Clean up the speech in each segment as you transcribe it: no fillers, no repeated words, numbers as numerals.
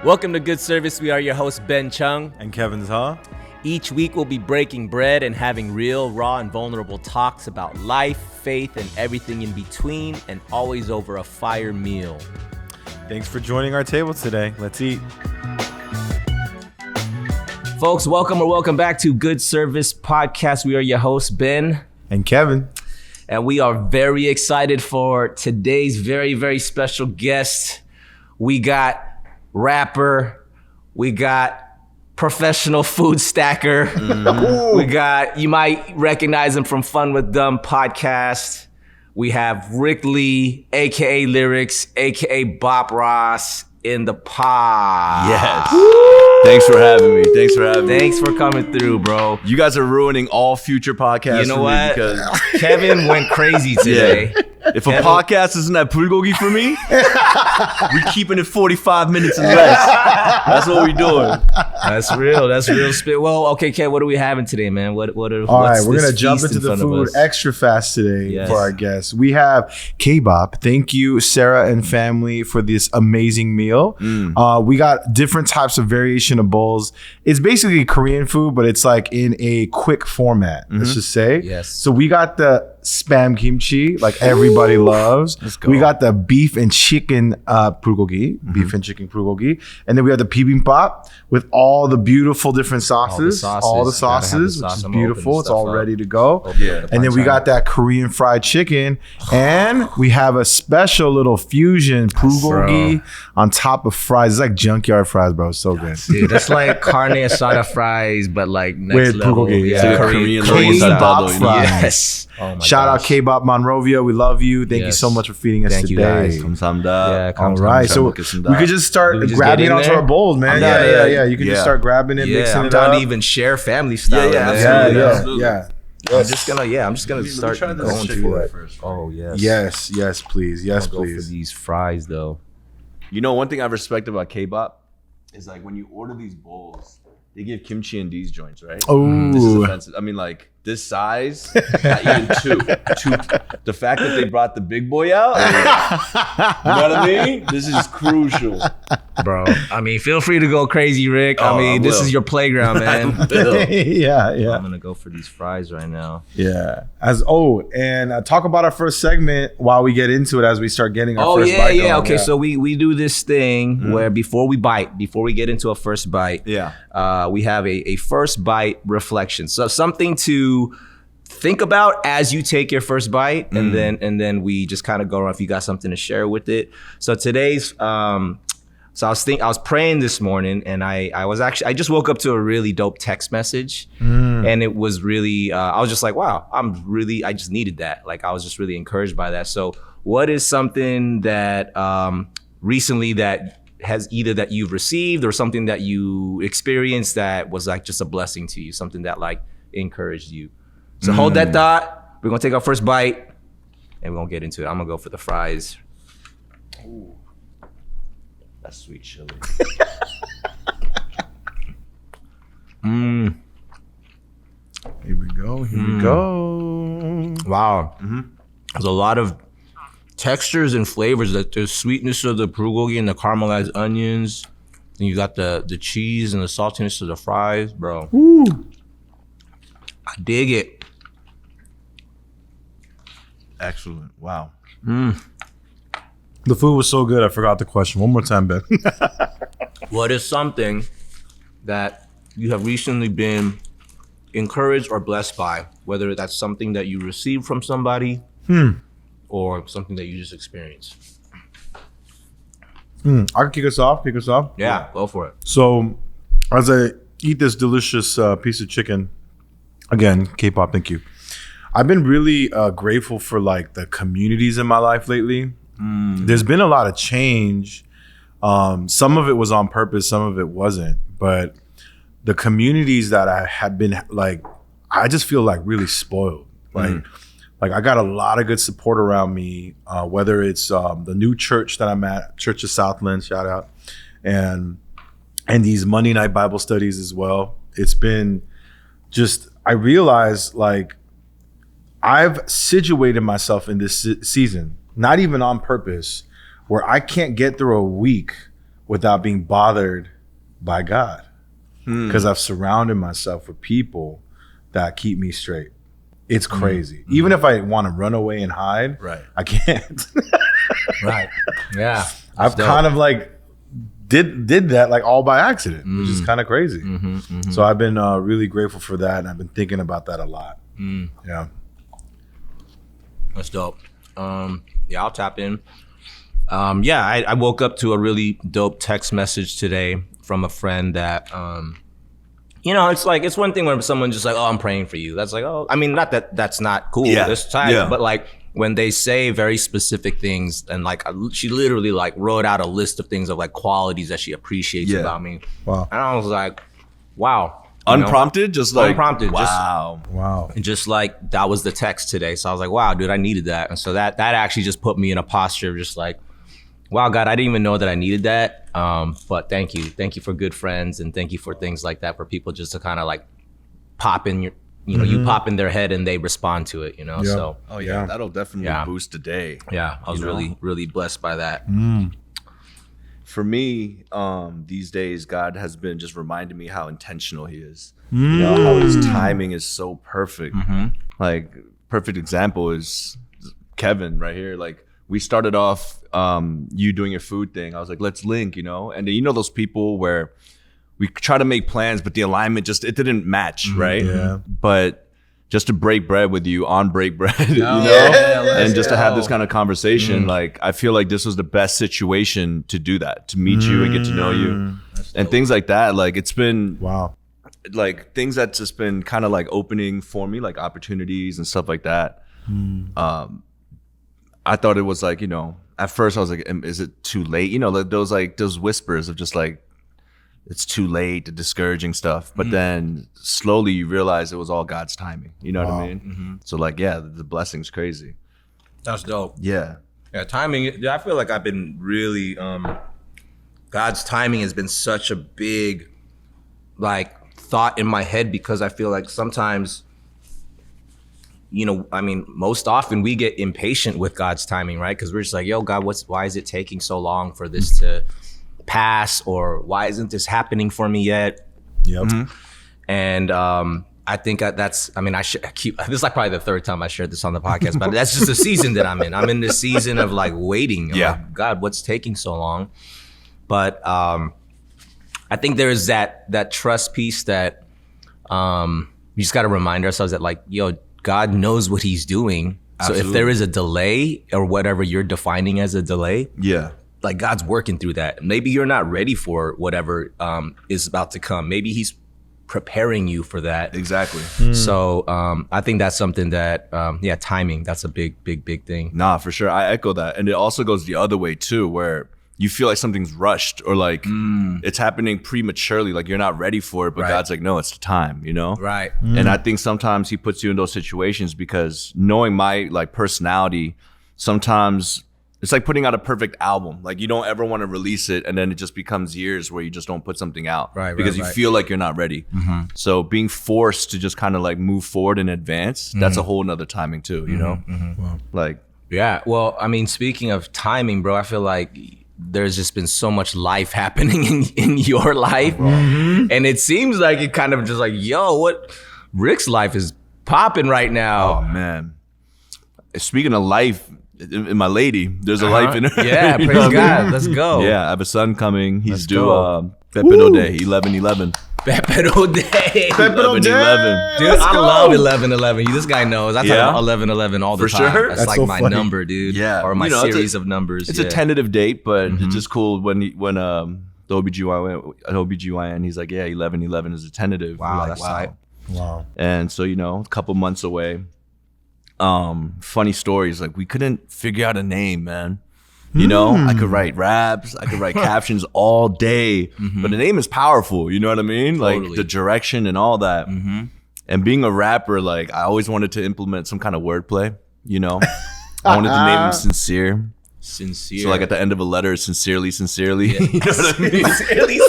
Welcome to Good Service. We are your hosts, Ben Chung and Kevin Seo. Each week we'll be breaking bread and having real, raw, and vulnerable talks about life, faith, and everything in between, and always over a fire meal. Thanks for joining our table today. Let's eat. Folks, welcome back to Good Service Podcast. We are your hosts, Ben and Kevin. And we are very excited for today's very, very special guest. We got rapper, we got professional food stacker. Mm-hmm. We got, you might recognize him from Fun with Dumb podcast. We have Rick Lee, aka Lyricks, aka Bob Ross in the pod. Yes. Thanks for having me. Thanks for coming through, bro. You guys are ruining all future podcasts. You know for what? Me because Kevin went crazy today. Yeah. If a podcast isn't that bulgogi for me, we're keeping it 45 minutes and less. That's what we're doing. That's real spit. Well, okay, Kev, what are we having today, man? All right, we're gonna jump into the food extra fast today for our guests. We have Kbop. Thank you, Sarah and family, for this amazing meal. We got different types of variation of bowls. It's basically Korean food, but it's like in a quick format. Let's just say. Yes. So we got the spam kimchi, like everybody loves. Let's go. We got the beef and chicken bulgogi, and then we have the bibimbap with all the beautiful different sauces, all the sauces, which is beautiful. It's all ready to go. And then we got that Korean fried chicken, and we have a special little fusion bulgogi on top of fries. It's like junkyard fries, bro. It's so good. Dude, that's like carne asada fries, but like next with level. bulgogi. Yeah, Korean Kbop fries. Yes. Oh my Shout out Kbop Monrovia. We love you. Thank you so much for feeding us Thank today. you guys. 감사합니다. All right. So we could just start grabbing onto our bowls, man. Yeah. You can just start grabbing it, mixing I'm it down up. to even share family style. Yeah. I'm just gonna start going to it. Oh yes. Yes, please. I'll go for these fries though. You know, one thing I respect about Kbop is like when you order these bowls, they give kimchi in these joints, right? Oh, this is offensive. I mean, like this size, not even two. The fact that they brought the big boy out, like, you know what I mean? This is crucial, bro. I mean, feel free to go crazy, Rick. I mean, this is your playground, man. yeah. I'm gonna go for these fries right now. Yeah. And talk about our first segment while we get into it as we start getting our first bite going. Okay, so we do this thing where before we get into a first bite, we have a first bite reflection. So something to think about as you take your first bite, and then we just kind of go around if you got something to share with it. So today's so I was praying this morning, and I just woke up to a really dope text message, and it was really I was just like, wow, I just needed that. Like I was just really encouraged by that. So what is something that recently that has either that you've received or something that you experienced that was like just a blessing to you, something that like encouraged you? So hold that thought. We're gonna take our first bite and we're gonna get into it. I'm gonna go for the fries. Ooh, that's sweet chili. Here we go. Wow. There's a lot of textures and flavors. That there's sweetness of the bulgogi and the caramelized onions. And you got the cheese and the saltiness of the fries, bro. Ooh. I dig it. Excellent. Wow. The food was so good, I forgot the question. One more time, Ben. What is something that you have recently been encouraged or blessed by? Whether that's something that you received from somebody or something that you just experienced. I can kick us off. Yeah, go for it. So as I eat this delicious piece of chicken, again, Kbop, thank you. I've been really grateful for like the communities in my life lately. There's been a lot of change. Some of it was on purpose, some of it wasn't. But the communities that I have been like, I just feel like really spoiled. Like I got a lot of good support around me, whether it's the new church that I'm at, Church of Southland, shout out, and these Monday night Bible studies as well. It's been just, I realized like I've situated myself in this season, not even on purpose, where I can't get through a week without being bothered by God. Because I've surrounded myself with people that keep me straight. It's crazy. Even if I want to run away and hide, I can't. Right. Yeah. I've kind of like did that like all by accident, which is kind of crazy. So I've been really grateful for that, and I've been thinking about that a lot. Yeah. That's dope. Yeah, I'll tap in. I woke up to a really dope text message today from a friend that, it's like, it's one thing when someone just like, oh, I'm praying for you. That's like, oh, I mean, not that that's not cool this time, but like when they say very specific things and like, she literally like wrote out a list of things of like qualities that she appreciates about me. Wow. And I was like, wow. Unprompted? Just like, unprompted. Wow. And just like, that was the text today. So I was like, wow, dude, I needed that. And so that actually just put me in a posture of just like, wow, God, I didn't even know that I needed that. But thank you. Thank you for good friends. And thank you for things like that, for people just to kind of like pop in your, you pop in their head and they respond to it, So, that'll definitely boost the day. Yeah, I was really, really blessed by that. For me, these days, God has been just reminding me how intentional he is. How his timing is so perfect. Like, perfect example is Kevin right here. Like, we started off you doing your food thing. I was like, let's link, and then, those people where we try to make plans, but the alignment it didn't match, right? Yeah. But just to break bread with you on break bread, and just to have this kind of conversation, like, I feel like this was the best situation to do that, to meet you and get to know you and things like that. Like, it's been like things that's just been kind of like opening for me, like opportunities and stuff like that. I thought it was like, at first I was like, is it too late? Those whispers of just like, it's too late, the discouraging stuff. But then slowly you realize it was all God's timing. You know what I mean? So like, the blessing's crazy. That's dope. Yeah. Yeah, timing. I feel like I've been really, God's timing has been such a big like thought in my head, because I feel like sometimes, most often we get impatient with God's timing, right? Because we're just like, yo, God, why is it taking so long for this to pass? Or why isn't this happening for me yet? Yep. And I think this is like probably the third time I shared this on the podcast, but that's just the season that I'm in. I'm in this season of like waiting. I'm like, God, what's taking so long? But I think there is that trust piece that we just got to remind ourselves that like, yo, God knows what he's doing. Absolutely. So if there is a delay or whatever you're defining as a delay, like God's working through that. Maybe you're not ready for whatever is about to come. Maybe he's preparing you for that. Exactly. So I think that's something that, timing, that's a big thing. Nah, for sure. I echo that. And it also goes the other way too, where you feel like something's rushed or like it's happening prematurely, like you're not ready for it, but God's like, no, it's the time, Right. And I think sometimes he puts you in those situations because knowing my like personality, sometimes it's like putting out a perfect album. Like you don't ever want to release it and then it just becomes years where you just don't put something out because you feel like you're not ready. So being forced to just kind of like move forward in advance, that's a whole nother timing too, Wow. Like, yeah. Well, I mean, speaking of timing, bro, I feel like there's just been so much life happening in your life. And it seems like it kind of just like, yo, what Rick's life is popping right now. Oh man. Speaking of life, in my lady, there's a life in her. Yeah, praise God. Let's go. Yeah, I have a son coming. He's due Pepedo Day, 11/11. Pepedo Day. Pepedo Day. Dude, I love 11/11. This guy knows. I talk about 11/11 all the For time. sure? That's like so my funny. number, dude. Yeah. Or my series of numbers. It's a tentative date, but it's just cool when the OBGYN, he's like, 11/11 is a tentative. Wow, Like, that's tight. Wow. And so, a couple months away. Funny stories, like we couldn't figure out a name, man. I could write raps, I could write captions all day, but the name is powerful, you know what I mean? Totally. Like the direction and all that. And being a rapper, like I always wanted to implement some kind of wordplay, I wanted to name him Sincere. So like at the end of a letter, sincerely. Yeah. You know what I mean? Sincerely.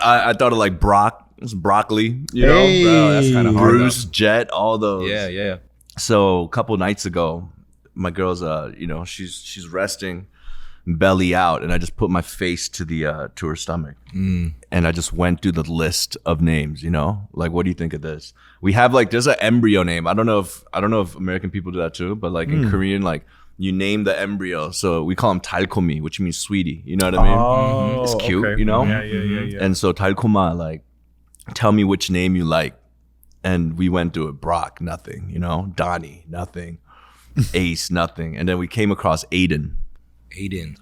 I thought of like Brock. It's broccoli, Hey. Bro, that's kind of hard. Bruce, Jet, all those. Yeah. So a couple nights ago, my girl's, she's resting, belly out, and I just put my face to her stomach, and I just went through the list of names. You know, like, what do you think of this? We have like, there's an embryo name. I don't know if American people do that too, but like in Korean, like you name the embryo. So we call him 달콤이, which means sweetie. You know what I mean? Oh, it's cute. okay. You know? Yeah. And so 달콤아, like, tell me which name you like. And we went through it. Brock, nothing. You know, Donnie, nothing. Ace, nothing. And then we came across Aiden.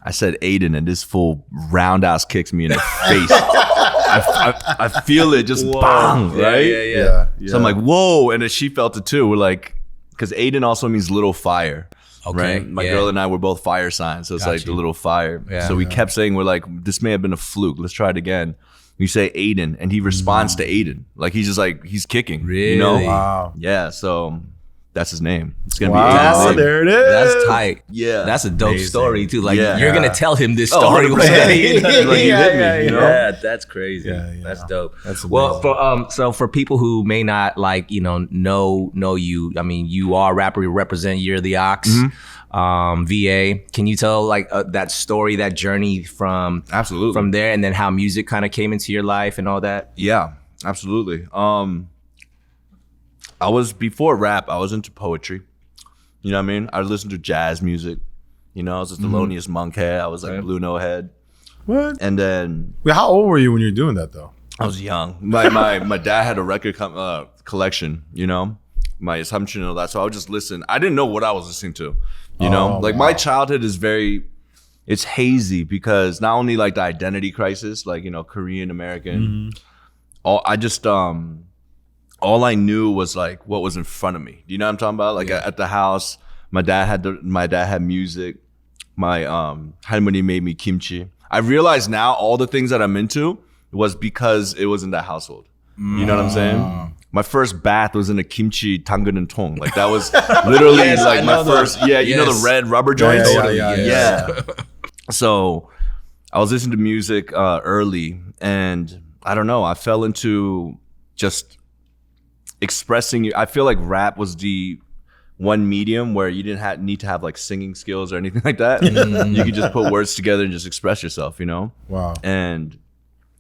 I said Aiden, and this fool round ass kicks me in the face. I feel it just bang, right? Yeah. So I'm like, whoa. And then she felt it too. We're like, because Aiden also means little fire. Okay. Right? My girl and I were both fire signs. So it's like the little fire. Yeah. So we kept saying, we're like, this may have been a fluke. Let's try it again. We say Aiden, and he responds to Aiden. Like, he's just like, he's kicking. Really? You know? Wow. Yeah. So that's his name. It's going to Wow. be Aiden's name. There it is. That's tight. Yeah. That's a dope story too. Like, Yeah. you're gonna tell him this Oh, story. 100%. Like, you hit me, you know? Yeah, that's crazy. Yeah. That's dope. That's well, for people who may not like, know you, I mean, you are a rapper, you represent Year of the Ox, VA. Can you tell like that story, that journey from Absolutely. from there, and then how music kind of came into your life and all that? Yeah, absolutely. I was, before rap, I was into poetry. You know what I mean? I listened to jazz music. You know, I was a Thelonious Monk head. I was like Blue Note head. What? And then Wait, how old were you when you were doing that though? I was young. My dad had a record collection, you know, my assumption and all that. So I would just listen. I didn't know what I was listening to, you know? Like, my childhood is it's hazy because not only like the identity crisis, like, you know, Korean American, all I knew was like what was in front of me. Do you know what I'm talking about? Like at the house, my dad had music. My 할머니 made me kimchi. I realize now all the things that I'm into was because it was in that household. You know what I'm saying? My first bath was in a kimchi 당근 and tong. Like, that was literally like my first. Yeah, you know the red rubber joints. Yeah. So I was listening to music early, and I don't know. I fell into just expressing. I feel like rap was the one medium where you didn't need to have like singing skills or anything like that. You could just put words together and just express yourself, you know? Wow. And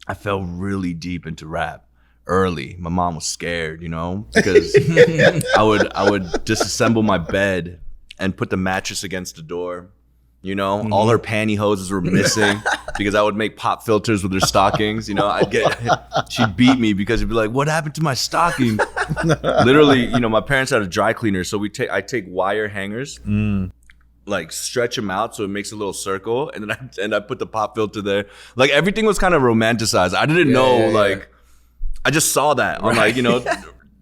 I fell really deep into rap early. My mom was scared, you know, because I would disassemble my bed and put the mattress against the door. You know, all her pantyhoses were missing because I would make pop filters with her stockings. You know, she'd beat me because she'd be like, "What happened to my stocking?" Literally, you know, my parents had a dry cleaner, so I take wire hangers, like stretch them out so it makes a little circle, and then I put the pop filter there. Like, everything was kind of romanticized. I didn't know, like, I just saw that on like, you know,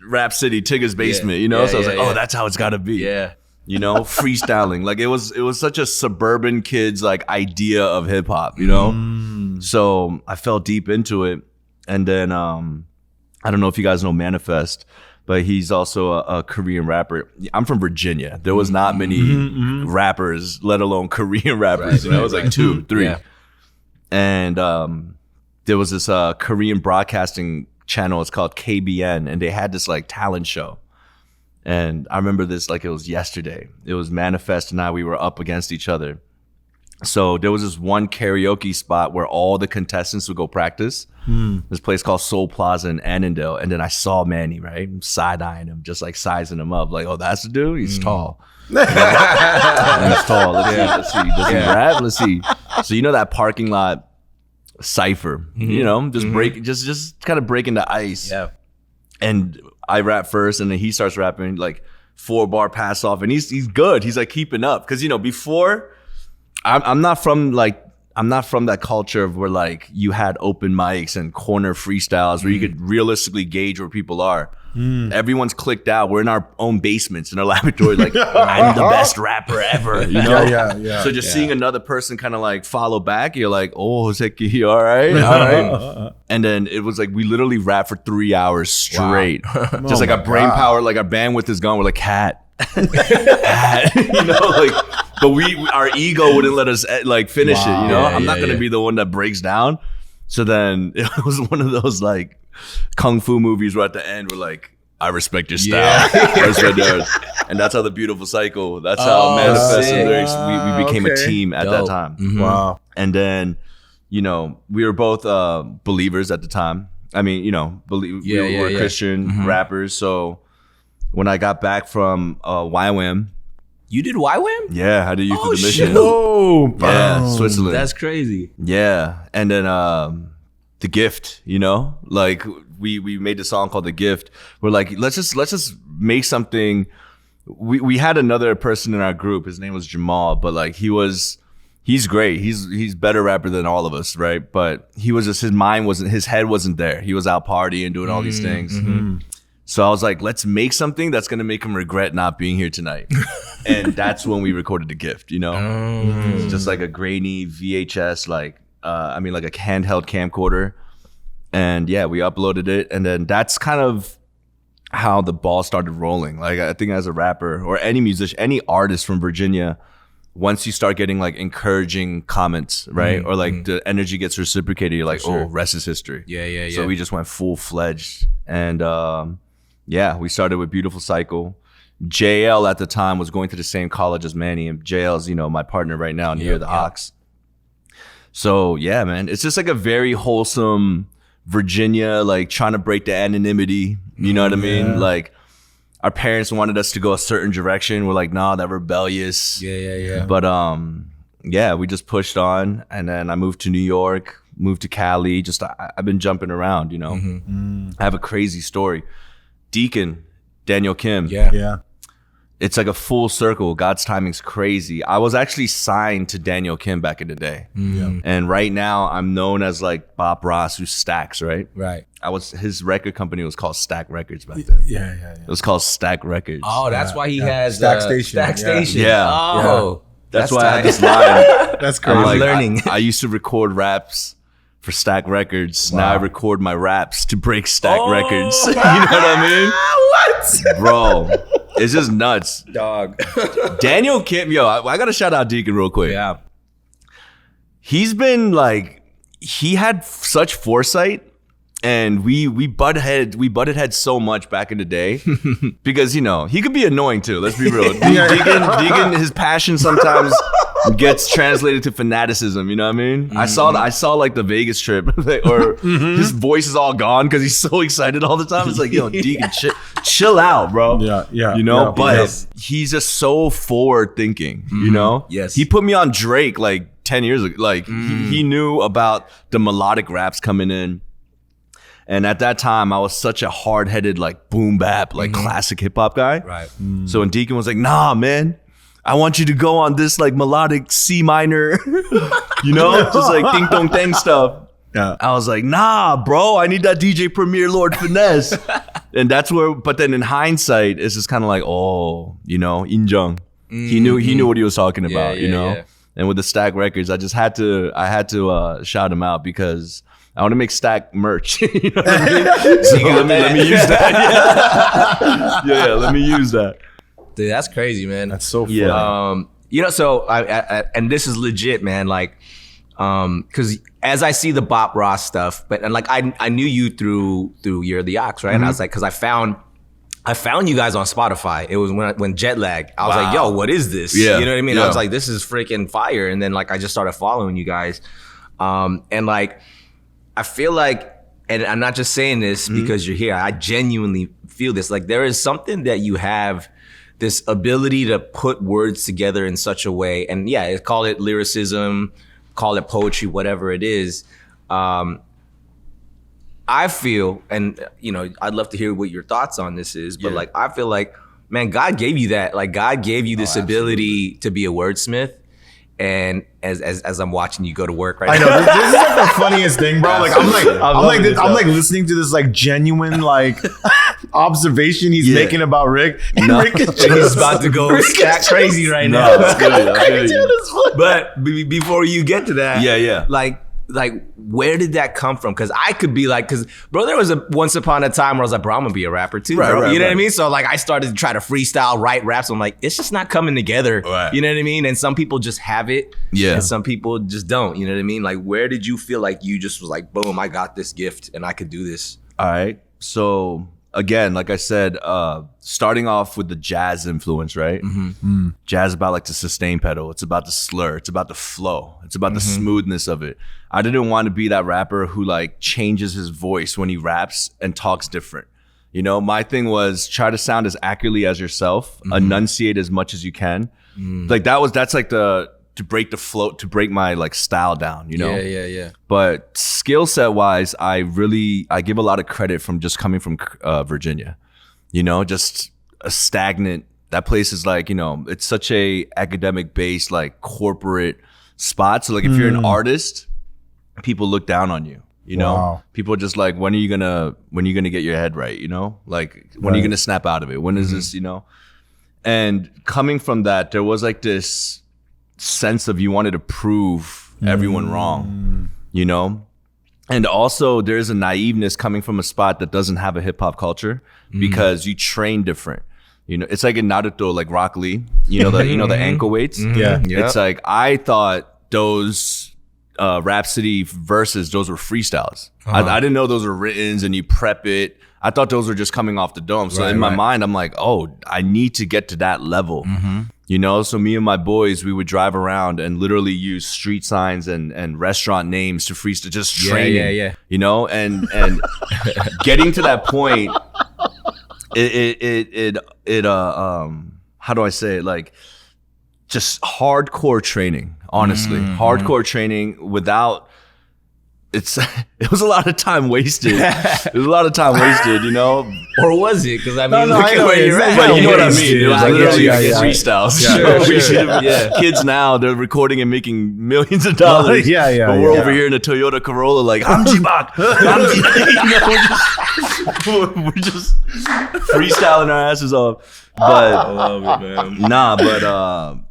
Rap City, Tigger's basement. You know, so I was like, "Oh, that's how it's got to be." Yeah. You know, freestyling. Like, it was such a suburban kid's like idea of hip hop, you know? So I fell deep into it. And then I don't know if you guys know Manifest, but he's also a Korean rapper. I'm from Virginia. There was not many rappers, let alone Korean rappers. You know, it was like 2, 3. Yeah. And there was this Korean broadcasting channel. It's called KBN, and they had this like talent show. And I remember this like it was yesterday. It was Manifest and we were up against each other. So there was this one karaoke spot where all the contestants would go practice. This place called Soul Plaza in Annandale. And then I saw Manny, right? Side-eyeing him, just like sizing him up. Like, oh, that's the dude? He's tall. He's tall. Let's see. Does he rap? Let's see. So you know that parking lot cypher, you know, just kind of breaking the ice. Yeah. And I rap first, and then he starts rapping like 4-bar pass off, and he's good. He's like keeping up because, you know, before I'm not from that culture of where like you had open mics and corner freestyles where you could realistically gauge where people are. Everyone's clicked out. We're in our own basements in our laboratory. Like, I'm the best rapper ever. You know? Yeah. So just seeing another person kind of like follow back, you're like, oh, Seki, all right. And then it was like we literally rapped for 3 hours straight. Wow. Just like our brain power, like our bandwidth is gone. We're like, cat, you know, like. But our ego wouldn't let us like finish it. You know, I'm not gonna be the one that breaks down. So then it was one of those like kung fu movies where at the end we're like, I respect your style. I respect yours. And that's how the beautiful cycle, that's how Manifest and Lyrics, we became a team at that time. Wow. And then, you know, we were both believers at the time. I mean, you know, we were Christian rappers. So when I got back from YWAM. You did YWAM? Yeah, I did Youth with the Mission. Oh, yeah, Switzerland. That's crazy. Yeah. And then The Gift, you know? Like we made the song called The Gift. We're like, let's just make something. We had another person in our group. His name was Jamal, but like he's great. He's better rapper than all of us, right? But he was just, his head wasn't there. He was out partying, doing all these things. So I was like, let's make something that's gonna make him regret not being here tonight. And that's when we recorded The Gift, you know? It's just like a grainy VHS, like a handheld camcorder. And yeah, we uploaded it. And then that's kind of how the ball started rolling. Like I think as a rapper or any musician, any artist from Virginia, once you start getting like encouraging comments, right? Or like the energy gets reciprocated, you're like, oh, rest is history. Yeah. So we just went full-fledged. And yeah, we started with Beautiful Cycle. JL at the time was going to the same college as Manny, and JL's, you know, my partner right now near the Hawks. So yeah, man, it's just like a very wholesome Virginia, like trying to break the anonymity. You know what I mean? Like our parents wanted us to go a certain direction. We're like, nah, that rebellious. Yeah. But yeah, we just pushed on, and then I moved to New York, moved to Cali. Just I've been jumping around, you know. I have a crazy story. Deacon, Daniel Kim. Yeah. It's like a full circle. God's timing's crazy. I was actually signed to Daniel Kim back in the day. And right now I'm known as like Bob Ross, who stacks, right? Right. His record company was called Stack Records back then. Yeah. It was called Stack Records. Oh, that's why he has Stack Station. Stack Station. Yeah. Oh. That's why tight. I had this line. That's crazy. I'm learning. I used to record raps for Stack Records. Now I record my raps to break Stack Records. You know what I mean? What? Bro, it's just nuts. Dog. Daniel Kim, yo, I gotta shout out Deacon real quick. Yeah. He's been like, he had such foresight, and we butted heads so much back in the day because, you know, he could be annoying too. Let's be real. Deacon, his passion sometimes gets translated to fanaticism. You know what I mean? I saw like the Vegas trip, or his voice is all gone because he's so excited all the time. It's like, yo, Deacon, chill out, bro. Yeah. You know, but he's just so forward thinking. You know? Yes. He put me on Drake like 10 years ago. Like he knew about the melodic raps coming in. And at that time, I was such a hard-headed, like boom bap, like classic hip hop guy. Right. So when Deacon was like, nah, man, I want you to go on this like melodic C minor, you know, just like ding dong dang stuff. Yeah. I was like, nah, bro, I need that DJ Premier Lord finesse. And that's where, but then in hindsight, it's just kind of like, oh, you know, Injung. He knew what he was talking about, you know? Yeah. And with the Stack Records, I had to shout him out because I want to make Stack merch. You know what I mean? So let me use that. Yeah, let me use that. Dude, that's crazy, man. That's so funny. Yeah. You know, so I and this is legit, man. Like, because as I see the Bob Ross stuff, but like I knew you through You're the Ox, right? And I was like, because I found you guys on Spotify. It was when jet lag. I was like, yo, what is this? Yeah. You know what I mean? Yeah. I was like, this is freaking fire. And then like I just started following you guys, and like I feel like, and I'm not just saying this because you're here. I genuinely feel this. Like there is something that you have, this ability to put words together in such a way, and yeah, call it lyricism, call it poetry, whatever it is. I feel, and you know, I'd love to hear what your thoughts on this is, but like I feel like, man, God gave you that. Like God gave you this ability to be a wordsmith. And as I'm watching you go to work right now, I know this is like the funniest thing, bro. Like I'm like listening to this like genuine like observation he's making about Rick. And Rick is he's about to go stack crazy right now. That's good. But before you get to that, Yeah. like where did that come from? Because I could be like, because bro, there was a once upon a time where I was like, bro, I'm gonna be a rapper too, bro. Right, you know what I mean? So like I started to try to freestyle, write raps. I'm like, it's just not coming together. Right. You know what I mean? And some people just have it, Yeah. and some people just don't. You know what I mean? Like, where did you feel like you just was like, boom, I got this gift and I could do this? All right. So again, like I said, starting off with the jazz influence, right? Jazz about like the sustain pedal. It's about the slur. It's about the flow. It's about the smoothness of it. I didn't want to be that rapper who like changes his voice when he raps and talks different. You know, my thing was try to sound as accurately as yourself, enunciate as much as you can. Like that's like to break the flow, to break my like style down, you know? Yeah. But skill set wise, I give a lot of credit from just coming from Virginia, you know, just a stagnant, that place is like, you know, it's such a academic based, like corporate spot. So like if you're an artist, people look down on you. You know, people are just like, when are you gonna get your head right? You know, like when are you gonna snap out of it? When is this? You know, and coming from that, there was like this sense of you wanted to prove everyone wrong. You know, and also there's a naiveness coming from a spot that doesn't have a hip hop culture because you train different. You know, it's like in Naruto, like Rock Lee. You know the ankle weights. Yeah, it's like I thought those. Rhapsody verses, those were freestyles. I didn't know those were writtens and you prep it. I thought those were just coming off the dome. So in my mind, I'm like, oh, I need to get to that level. You know, so me and my boys, we would drive around and literally use street signs and restaurant names to freestyle, just training. Yeah. You know, and getting to that point, how do I say it? Like, just hardcore training, honestly. Hardcore training without, it was a lot of time wasted. It was a lot of time wasted, you know? Or was it? Because I mean, No, look I at know, where you're at. But you know what I mean? It was I literally get you. freestyles. Sure. Kids now, they're recording and making millions of dollars. But we're over here in a Toyota Corolla like, I'm Jibak. We're just freestyling our asses off. But I love it, man.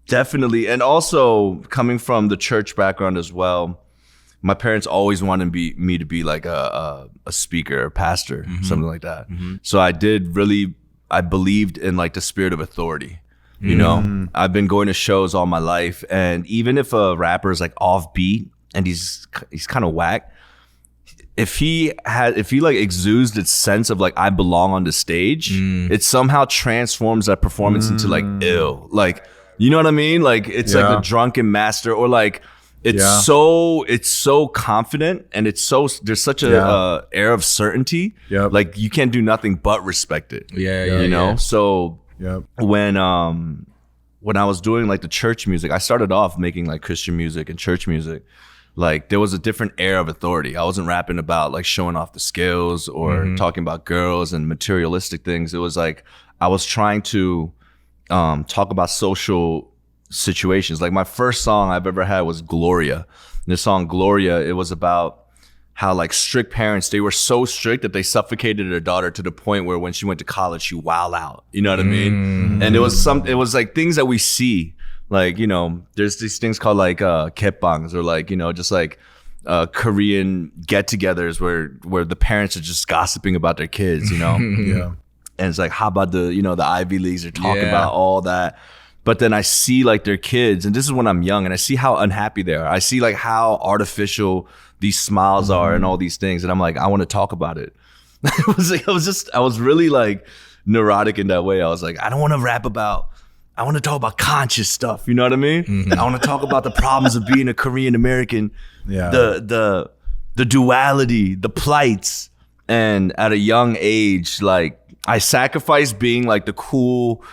Definitely. And also coming from the church background as well, my parents always wanted me to be like a speaker, a pastor, something like that. So I believed in like the spirit of authority. You know, I've been going to shows all my life, and even if a rapper is like offbeat and he's kind of whack, if he like exudes its sense of like I belong on the stage, it somehow transforms that performance into like ill. Like, you know what I mean? Like it's like the drunken master, or like it's so confident, and there's such a air of certainty. Like you can't do nothing but respect it. You know? So when I was doing like the church music, I started off making like Christian music and church music. Like there was a different air of authority. I wasn't rapping about like showing off the skills or talking about girls and materialistic things. It was like I was trying to talk about social situations. Like my first song I've ever had was Gloria. And the song Gloria, it was about how like strict parents, they were so strict that they suffocated their daughter to the point where when she went to college, she wowed out. You know what I mean? And it was like things that we see. Like, you know, there's these things called like kepbangs, or like, you know, just like Korean get-togethers where the parents are just gossiping about their kids, you know? And it's like, how about the Ivy Leagues are talking about all that. But then I see like their kids, and this is when I'm young, and I see how unhappy they are. I see like how artificial these smiles are and all these things. And I'm like, I want to talk about it. I was really like neurotic in that way. I was like, I don't want to rap about, I want to talk about conscious stuff. You know what I mean? I want to talk about the problems of being a Korean American, the duality, the plights. And at a young age, like I sacrificed being like the cool,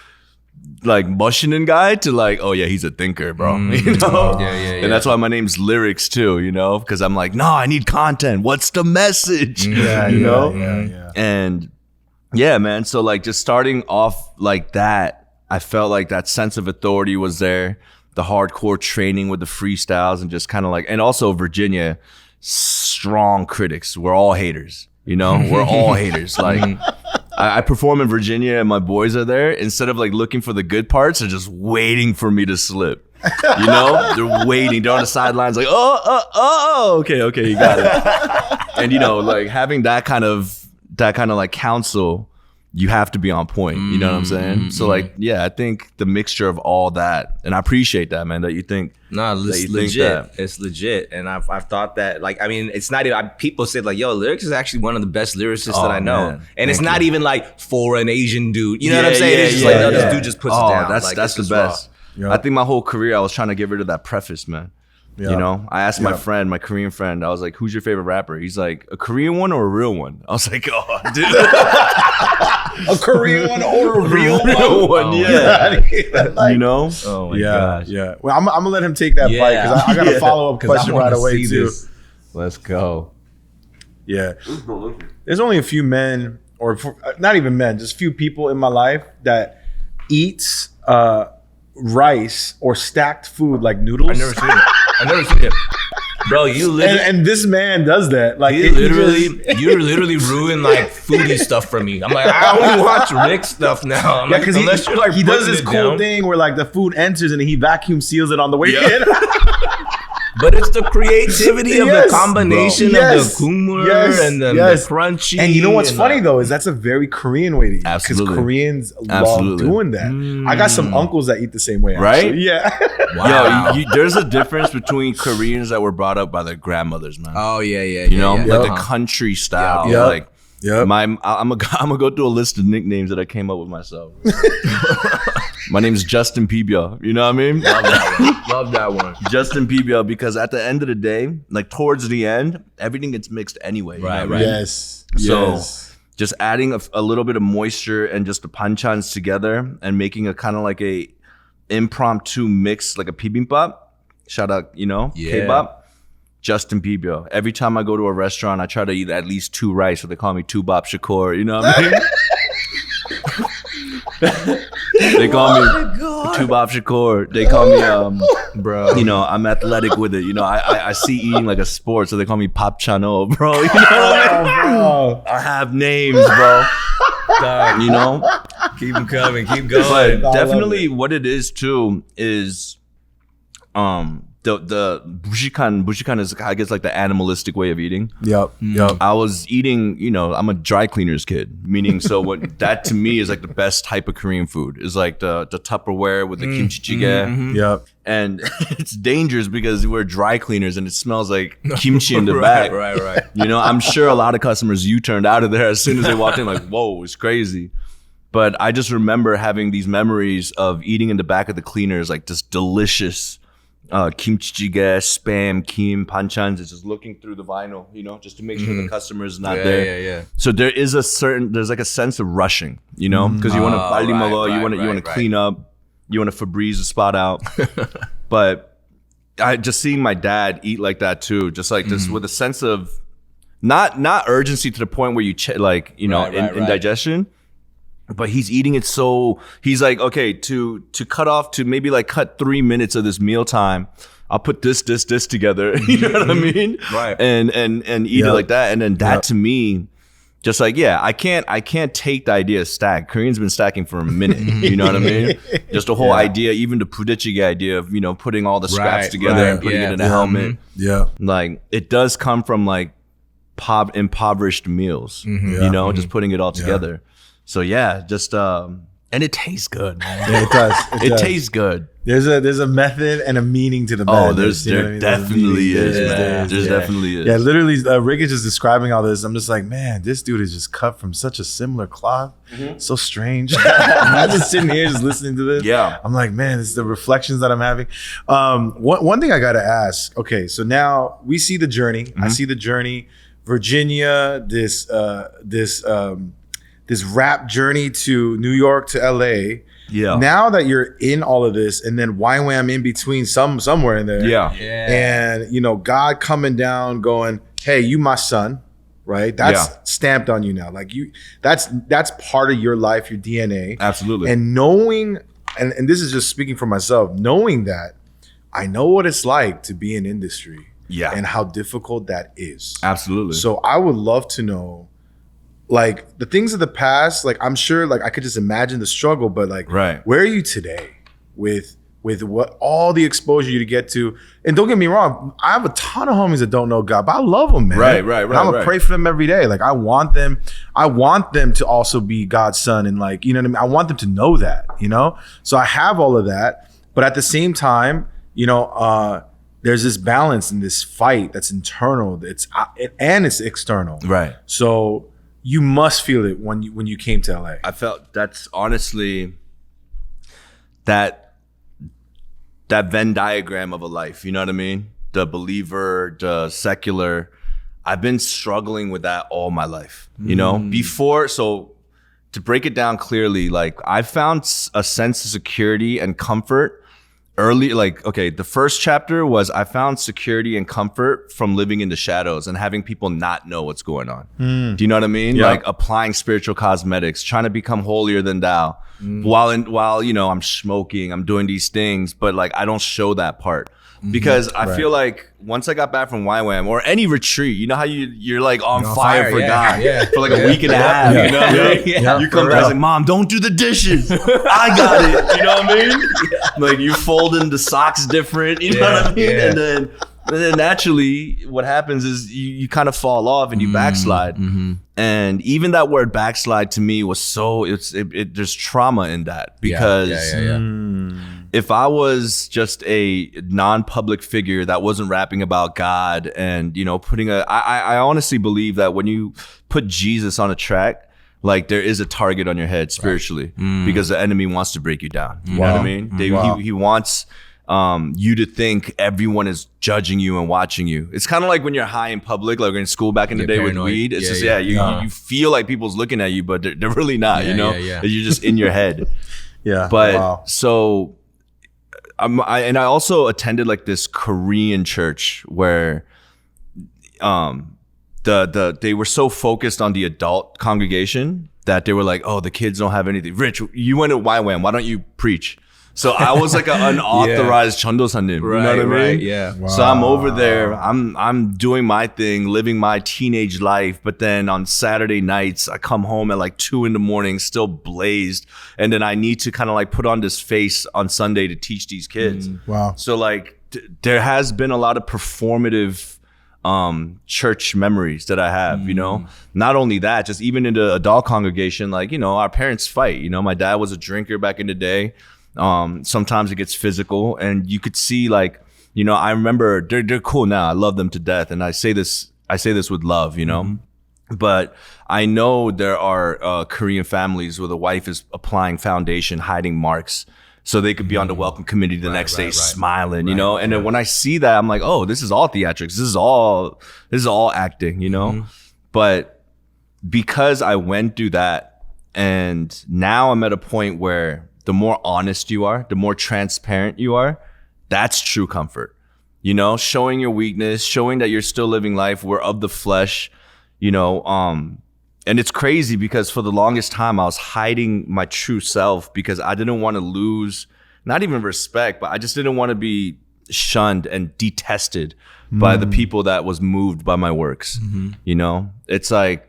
like Bushikan guy to like, oh yeah, he's a thinker, bro. You know? And that's why my name's Lyricks too, you know? Because I'm like, no, I need content. What's the message? You know? And yeah, man. So like just starting off like that, I felt like that sense of authority was there. The hardcore training with the freestyles and just kind of like, and also Virginia, strong critics. We're all haters, you know? We're all haters. Like I perform in Virginia and my boys are there. Instead of like looking for the good parts, they're just waiting for me to slip. You know, they're waiting. They're on the sidelines like, okay, you got it. And you know, like having that kind of like counsel, you have to be on point. You know what I'm saying? So like, yeah, I think the mixture of all that, and I appreciate that, man, that you think. No, it's legit. It's legit. And I've thought that, like, I mean, it's not even, people say like, yo, Lyricks is actually one of the best lyricists that I know. Man. And it's not even like for an Asian dude. You know what I'm saying? It's just like, no, this dude just puts it down. That's the best. I think my whole career, I was trying to get rid of that preface, man. You know, I asked my friend, my Korean friend, I was like, who's your favorite rapper? He's like, a Korean one or a real one? I was like, oh, dude. A Korean one or a real one? Oh, yeah. Like, you know? Oh my gosh. Yeah. Well, I'm going to let him take that bite because I got a follow-up question right away, too. This. Let's go. Yeah. There's only a few men, or not even men, just a few people in my life that eats rice or stacked food like noodles. I've never seen it. Bro, you literally and this man does that. Like you literally ruin like foodie stuff for me. I'm like, I only watch Rick stuff now. I'm because he does this cool thing where like the food enters and he vacuum seals it on the way in. But it's the creativity of the combination of the kumar and the crunchy. And you know what's funny though is that's a very Korean way to eat. Because Koreans love doing that. I got some uncles that eat the same way. Right? Actually. Yeah. Wow. Yo, there's a difference between Koreans that were brought up by their grandmothers, man. Oh yeah. You know, like the country style. Like, I'm gonna go through a list of nicknames that I came up with myself. My name is Justin Pibia. You know what I mean? Love that one. Justin Pibia, because at the end of the day, like towards the end, everything gets mixed anyway. Right. Yes. So just adding a little bit of moisture and just the panchans together and making a kind of like a impromptu mix, like a bibimbap. Shout out, Kbop. Justin Pibia. Every time I go to a restaurant, I try to eat at least 2 rice, so they call me Kbop Shakur. You know what I mean? They call me Kbop Shakur. They call me, bro. You know, I'm athletic with it. You know, I see eating like a sport, so they call me Pop Chano, bro. You know what I mean? Bro. I have names, bro. You know? Keep them coming. Keep going. But definitely what it is, too, is the Bushikan is, I guess, like the animalistic way of eating. Yep. I was eating, I'm a dry cleaner's kid, meaning what that to me is like the best type of Korean food is like the Tupperware with the kimchi jjigae. Yep. And it's dangerous because we're dry cleaners and it smells like kimchi in the back. Right. You know, I'm sure a lot of customers U-turned out of there as soon as they walked in, like, whoa, it's crazy. But I just remember having these memories of eating in the back of the cleaners, like this delicious kimchi jjigae, spam, kim, panchans. It's just looking through the vinyl, just to make sure the customer is not there. Yeah. So there's like a sense of rushing, because you want to bali malo, you want to clean up, you want to Febreze the spot out. But I just seeing my dad eat like that too, just like this with a sense of not urgency to the point where you in digestion. But he's eating it so he's like, okay, to cut off, to maybe like cut 3 minutes of this meal time, I'll put this together. You know what I mean? Right. And eat it like that. And then that to me, just like, I can't take the idea of stack. Korean's been stacking for a minute. You know what I mean? Just the whole idea, even the pudichige idea of, putting all the scraps together and putting it in a helmet. Yeah. Like it does come from like impoverished meals, just putting it all together. So just and it tastes good, man. Yeah, it does. It tastes good. There's a method and a meaning to the Oh, madness. there definitely is, man. There definitely is. Yeah, literally, Rick is just describing all this. I'm just like, man, this dude is just cut from such a similar cloth. So strange. I'm just sitting here just listening to this. Yeah. I'm like, man, this is the reflections that I'm having. One thing I got to ask. Okay, so now we see the journey. I see the journey. Virginia, this rap journey to New York to LA. Yeah. Now that you're in all of this, and then YWAM in between somewhere in there. Yeah. And God coming down, going, "Hey, you my son," right? That's stamped on you now. Like that's part of your life, your DNA. Absolutely. And knowing, and this is just speaking for myself, knowing that I know what it's like to be in industry. Yeah. And how difficult that is. Absolutely. So I would love to know, like, the things of the past, like, I'm sure, like, I could just imagine the struggle, but like, where are you today with with what all the exposure you get to. And don't get me wrong, I have a ton of homies that don't know God, but I love them, man. Right. And I'm gonna pray for them every day. Like I want them to also be God's son, and like, you know what I mean? I want them to know that, you know? So I have all of that, but at the same time, you know, there's this balance and this fight that's internal, and it's external. Right. So you must feel it when you came to LA. I felt that's honestly that Venn diagram of a life, you know what I mean? The believer, the secular. I've been struggling with that all my life, you know? Before, so to break it down clearly, like I found a sense of security and comfort early. Like, okay, the first chapter was I found security and comfort from living in the shadows and having people not know what's going on. Do you know what I mean? Yeah. Like applying spiritual cosmetics, trying to become holier than thou. While you know I'm smoking, I'm doing these things, but like I don't show that part because I feel like once I got back from YWAM or any retreat, you know how you're like on fire for God for like a week and a half. You know what I mean? You come back like, Mom, don't do the dishes. I got it. You know what I mean? Like you folding the socks different. You know what I mean? And then naturally, what happens is you kind of fall off and you backslide. And even that word backslide to me was so there's trauma in that because if I was just a non-public figure that wasn't rapping about God and you know I honestly believe that when you put Jesus on a track, like there is a target on your head spiritually because the enemy wants to break you down. You know what I mean? He wants you to think everyone is judging you and watching you. It's kind of like when you're high in public, like in school back in the day with weed. It's you feel like people's looking at you, but they're really not. You know, you're just in your head. But so I also attended like this Korean church where they were so focused on the adult congregation that they were like, oh, the kids don't have anything. Rich, you went to YWAM. Why don't you preach? So I was like an unauthorized chondosanim, you know what I mean? Wow. So I'm over there, I'm doing my thing, living my teenage life. But then on Saturday nights, I come home at like 2 a.m, still blazed. And then I need to kind of like put on this face on Sunday to teach these kids. Wow. So like there has been a lot of performative church memories that I have, you know, not only that, just even in the adult congregation, like, you know, our parents fight, you know, my dad was a drinker back in the day. Sometimes it gets physical and you could see like, you know, I remember they're cool now. I love them to death. And I say this with love, you know, but I know there are Korean families where the wife is applying foundation, hiding marks so they could be on the welcome committee the next day smiling, you know? And then when I see that, I'm like, oh, this is all theatrics. This is all acting, you know? But because I went through that and now I'm at a point where the more honest you are, the more transparent you are, that's true comfort. You know, showing your weakness, showing that you're still living life, we're of the flesh, you know, and it's crazy because for the longest time I was hiding my true self because I didn't want to lose, not even respect, but I just didn't want to be shunned and detested by the people that was moved by my works. You know, it's like,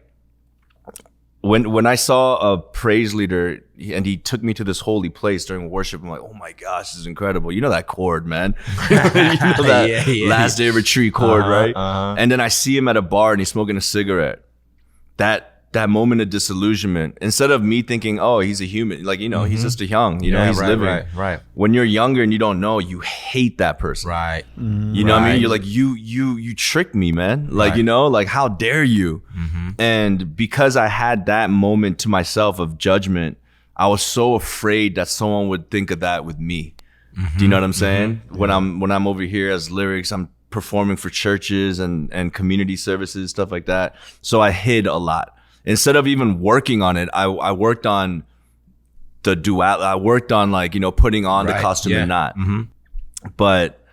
when I saw a praise leader and he took me to this holy place during worship, I'm like, oh my gosh, this is incredible. You know that chord, man. You know that last day retreat chord, right? And then I see him at a bar and he's smoking a cigarette. That moment of disillusionment, instead of me thinking, oh, he's a human, like, you know, he's just a young, you know, he's living. Right. When you're younger and you don't know, you hate that person. Right. You know what I mean? You're like, you tricked me, man. Like, you know, like, how dare you? And because I had that moment to myself of judgment, I was so afraid that someone would think of that with me. Do you know what I'm saying? When I'm over here as Lyricks, I'm performing for churches and community services, stuff like that. So I hid a lot. Instead of even working on it, I worked on the dual. I worked on, like, you know, putting on the costume and not. But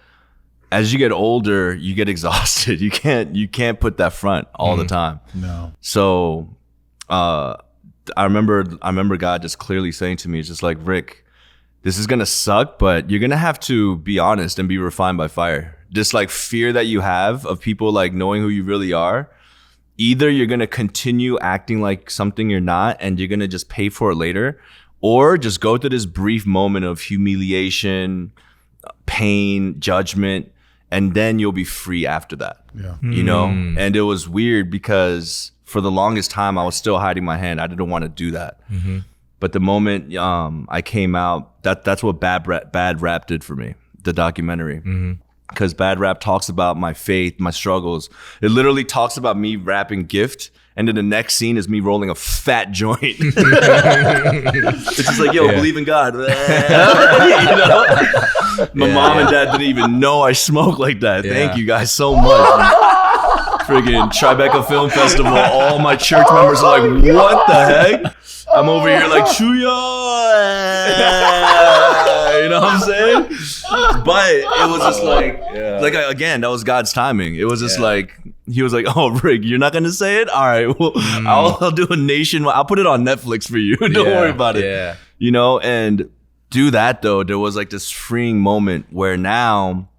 as you get older, you get exhausted. You can't put that front all the time. No. So I remember God just clearly saying to me, it's just like, Rick, this is gonna suck, but you're gonna have to be honest and be refined by fire. This like fear that you have of people like knowing who you really are. Either you're going to continue acting like something you're not and you're going to just pay for it later, or just go through this brief moment of humiliation, pain, judgment, and then you'll be free after that. Yeah. You know? And it was weird because for the longest time, I was still hiding my hand. I didn't want to do that. But the moment I came out, that's what Bad Rap did for me, the documentary. Because Bad Rap talks about my faith, my struggles. It literally talks about me rapping Gift, and then the next scene is me rolling a fat joint. It's just like, yo, believe in God. You know? My mom and dad didn't even know I smoked like that. Thank you guys so much. Friggin' Tribeca Film Festival, all my church members are like, what the heck? I'm over here like, Chuya. You know what I'm saying? But it was just like again, that was God's timing. It was just like, he was like, oh, Rick, you're not going to say it? All right, well, I'll do a nationwide. I'll put it on Netflix for you. Don't worry about it. Yeah. You know, and do that though, there was like this freeing moment where now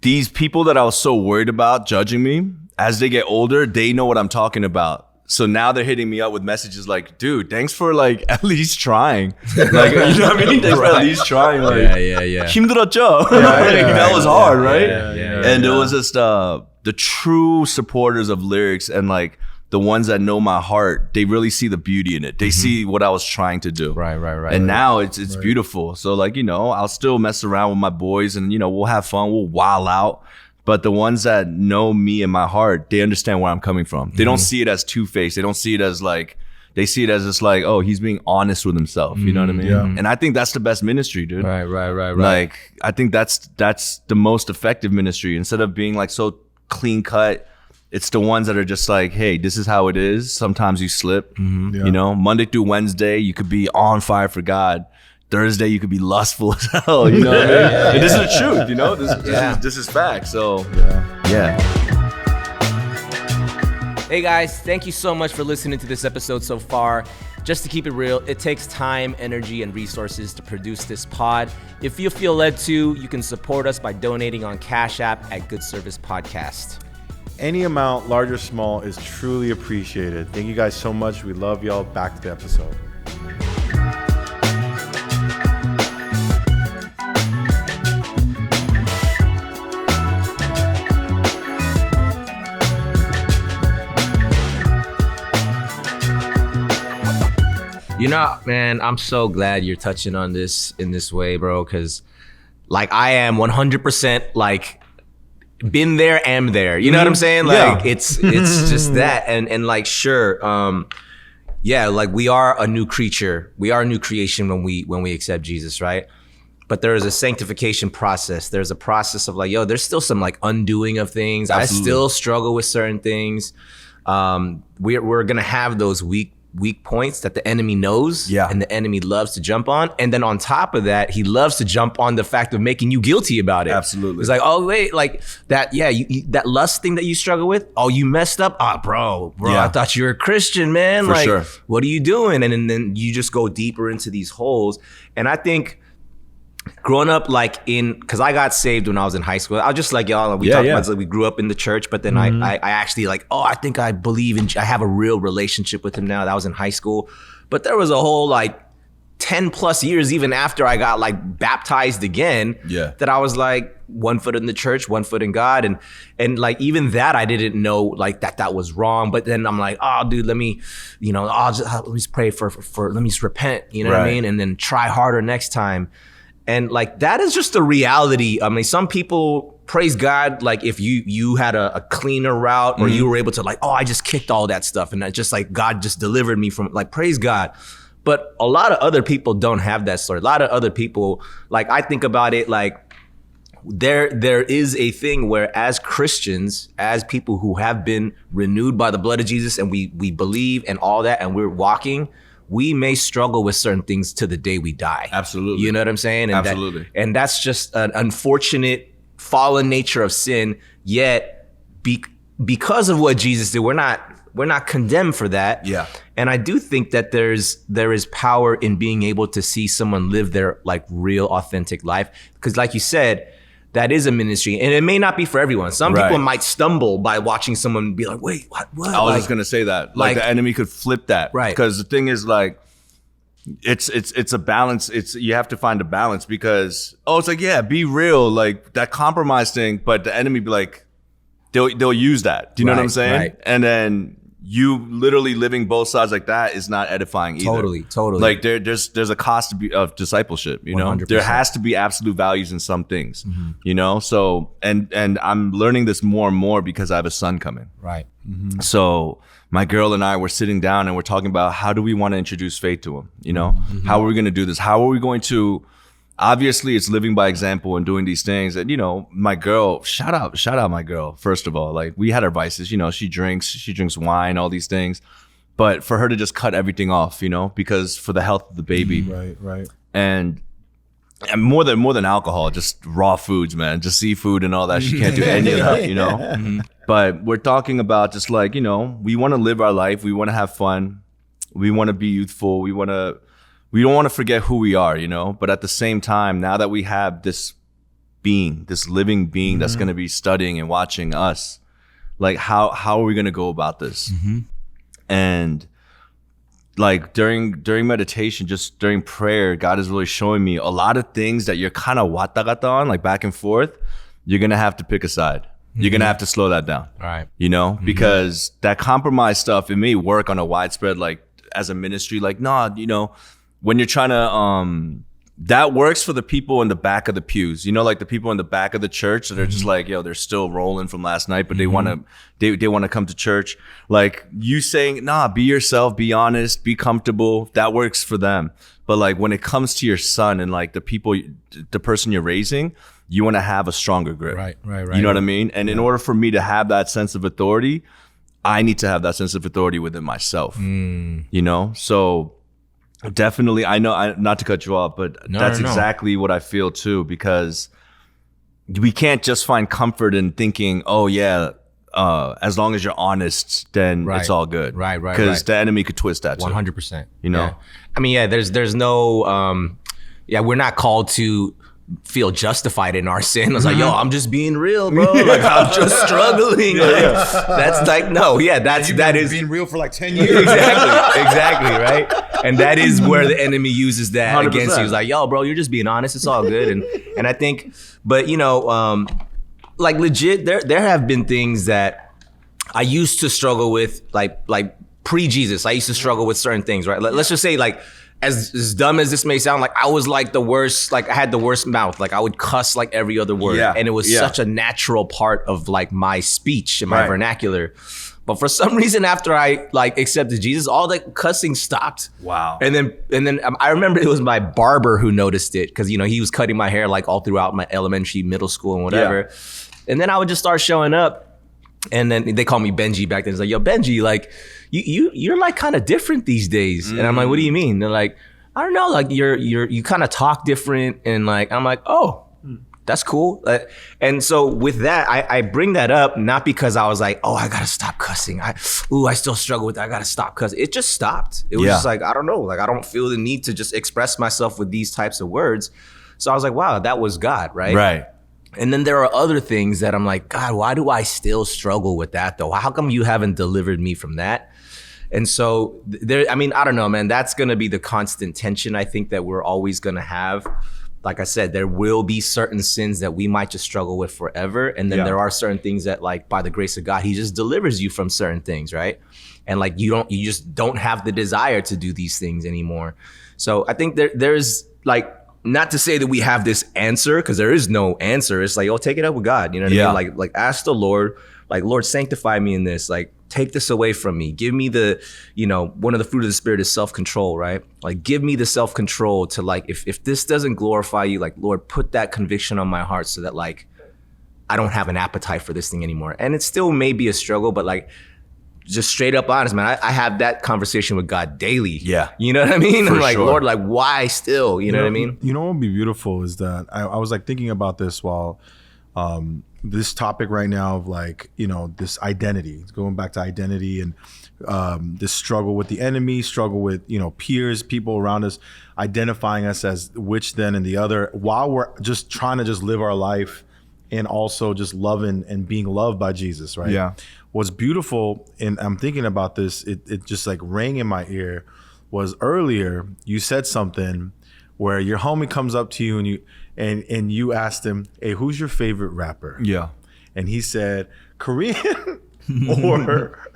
these people that I was so worried about judging me, as they get older, they know what I'm talking about. So now they're hitting me up with messages like, dude, thanks for like at least trying. Like, you know what I mean? Thanks for at least trying. Like, 힘들었죠? That was hard, right? And it was just the true supporters of Lyricks and like the ones that know my heart, they really see the beauty in it. They see what I was trying to do. Right. And now it's beautiful. So like, you know, I'll still mess around with my boys and, you know, we'll have fun. We'll wild out. But the ones that know me in my heart, they understand where I'm coming from. They don't see it as two-faced. They don't see it as like, they see it as just like, oh, he's being honest with himself. You know what I mean? Yeah. And I think that's the best ministry, dude. Right. Like, I think that's the most effective ministry. Instead of being like so clean cut, it's the ones that are just like, hey, this is how it is. Sometimes you slip, you know, Monday through Wednesday, you could be on fire for God. Thursday, you could be lustful as hell, you know what I mean? And this is the truth, you know? This is fact, so yeah. Hey guys, thank you so much for listening to this episode so far. Just to keep it real, it takes time, energy, and resources to produce this pod. If you feel led to, you can support us by donating on Cash App at Good Service Podcast. Any amount, large or small, is truly appreciated. Thank you guys so much. We love y'all. Back to the episode. You know, man, I'm so glad you're touching on this in this way, bro, because like I am 100% like been there, am there. You know what I'm saying? Like it's just that. And like, sure. Like we are a new creature. We are a new creation when we accept Jesus, right? But there is a sanctification process. There's a process of like, there's still some like undoing of things. Absolutely. I still struggle with certain things. We're gonna have those weak points that the enemy knows and the enemy loves to jump on. And then on top of that, he loves to jump on the fact of making you guilty about it. Absolutely. It's like, oh, wait, like that, that lust thing that you struggle with, oh, you messed up? Oh, bro, I thought you were a Christian, man. For sure. What are you doing? And then you just go deeper into these holes. And I think growing up because I got saved when I was in high school. I was just like y'all, we talked about, we grew up in the church, but then I actually I think I believe I have a real relationship with him now. That was in high school. But there was a whole 10 plus years even after I got baptized again that I was like 1 foot in the church, 1 foot in God. And like even that I didn't know that was wrong. But then I'm like, oh dude, let me pray for let me just repent, you know what I mean? And then try harder next time. And that is just the reality. I mean, some people praise God, if you had a cleaner route or you were able to I just kicked all that stuff and just God just delivered me from praise God. But a lot of other people don't have that story. A lot of other people, I think about it there is a thing where as Christians, as people who have been renewed by the blood of Jesus and we believe and all that and we're walking, we may struggle with certain things to the day we die. Absolutely. You know what I'm saying? And absolutely. And that's just an unfortunate fallen nature of sin. Yet, because of what Jesus did, we're not condemned for that. Yeah. And I do think that there is power in being able to see someone live their real authentic life. Because like you said, that is a ministry, and it may not be for everyone. Some people might stumble by watching someone be like, wait, what? I was just going to say that. The enemy could flip that. Right. Because the thing is it's a balance. You have to find a balance because it's like, yeah, be real, like that compromise thing, but the enemy be like, they'll use that. Do you know what I'm saying? Right. And then you literally living both sides like that is not edifying either. Totally. Like there's a cost of discipleship, you know? 100%. There has to be absolute values in some things, you know? So, and I'm learning this more and more because I have a son coming. Right. So my girl and I were sitting down and we're talking about how do we want to introduce faith to him, you know? How are we going to do this? How are we going to, obviously it's living by example and doing these things. And, you know, my girl, shout out my girl, first of all. Like we had our vices, you know, she drinks wine, all these things. But for her to just cut everything off, you know, because for the health of the baby. Right. And more than alcohol, just raw foods, man, just seafood and all that. She can't do any of that, you know? But we're talking about just like, you know, we want to live our life. We want to have fun. We want to be youthful. We don't want to forget who we are, you know? But at the same time, now that we have this living being that's going to be studying and watching us, like how are we going to go about this? And like during meditation, just during prayer, God is really showing me a lot of things that you're kind of wata gata on, like back and forth. You're going to have to pick a side. You're going to have to slow that down. Right. You know, because that compromise stuff, it may work on a widespread, like as a ministry, like, nah, you know, when you're trying to, that works for the people in the back of the pews, you know, like the people in the back of the church that are just like, yo, they're still rolling from last night, but they want to come to church. Like you saying, nah, be yourself, be honest, be comfortable. That works for them. But like when it comes to your son and like the person you're raising, you want to have a stronger grip. Right. You know what I mean? And in order for me to have that sense of authority, I need to have that sense of authority within myself, you know? So definitely, I know, not to cut you off, but that's exactly what I feel too, because we can't just find comfort in thinking, oh yeah, as long as you're honest, then it's all good. Right. Because the enemy could twist that too. 100%. You know? Yeah. I mean, there's no, we're not called to feel justified in our sin. It's like, yo, I'm just being real, bro. Like I'm just struggling. That's like, no, that is being real for like 10 years. Exactly, right? And that is where the enemy uses that 100%. against you. He's like, yo, bro, you're just being honest. It's all good. And I think, but you know, like legit, there have been things that I used to struggle with, like pre-Jesus. I used to struggle with certain things, right? Let's just say like, as dumb as this may sound, like I was like the worst, like I had the worst mouth. Like I would cuss like every other word. And it was such a natural part of like my speech and my vernacular. But for some reason, after I like accepted Jesus, all the cussing stopped. Wow. And then I remember it was my barber who noticed it, because, you know, he was cutting my hair like all throughout my elementary, middle school and whatever. And then I would just start showing up. And then they call me Benji back then. It's like, yo, Benji, like you're like kind of different these days. And I'm like, what do you mean? They're like, I don't know, like you kind of talk different. And like, I'm like, oh, that's cool. And so with that, I bring that up, not because I was like, oh, I gotta stop cussing. I still struggle with that. I gotta stop cussing. It just stopped. It was just like, I don't know, like I don't feel the need to just express myself with these types of words. So I was like, wow, that was God, right? Right. And then there are other things that I'm like, God, why do I still struggle with that though? How come you haven't delivered me from that? And so I don't know, man, that's gonna be the constant tension I think that we're always gonna have. Like I said, there will be certain sins that we might just struggle with forever. And then there are certain things that, like, by the grace of God, he just delivers you from certain things, right? And like, you just don't have the desire to do these things anymore. So I think there's like, not to say that we have this answer, because there is no answer. It's like, oh, take it up with God. You know what I mean? Like ask the Lord, like, Lord, sanctify me in this. Like, take this away from me. Give me the, you know, one of the fruit of the spirit is self-control, right? Like, give me the self-control to like, if this doesn't glorify you, like, Lord, put that conviction on my heart so that like, I don't have an appetite for this thing anymore. And it still may be a struggle, but like, just straight up honest, man, I have that conversation with God daily. Yeah. You know what I mean? I'm like, sure. Lord, like, why still? You know what I mean? You know what would be beautiful is that I was like thinking about this while this topic right now of like, you know, this identity, going back to identity and this struggle with the enemy, struggle with, you know, peers, people around us, identifying us as which, then, and the other, while we're just trying to just live our life and also just loving and being loved by Jesus, right? Yeah. What's beautiful, and I'm thinking about this, it just like rang in my ear, was earlier you said something where your homie comes up to you and you asked him, hey, who's your favorite rapper? Yeah. And he said, Korean or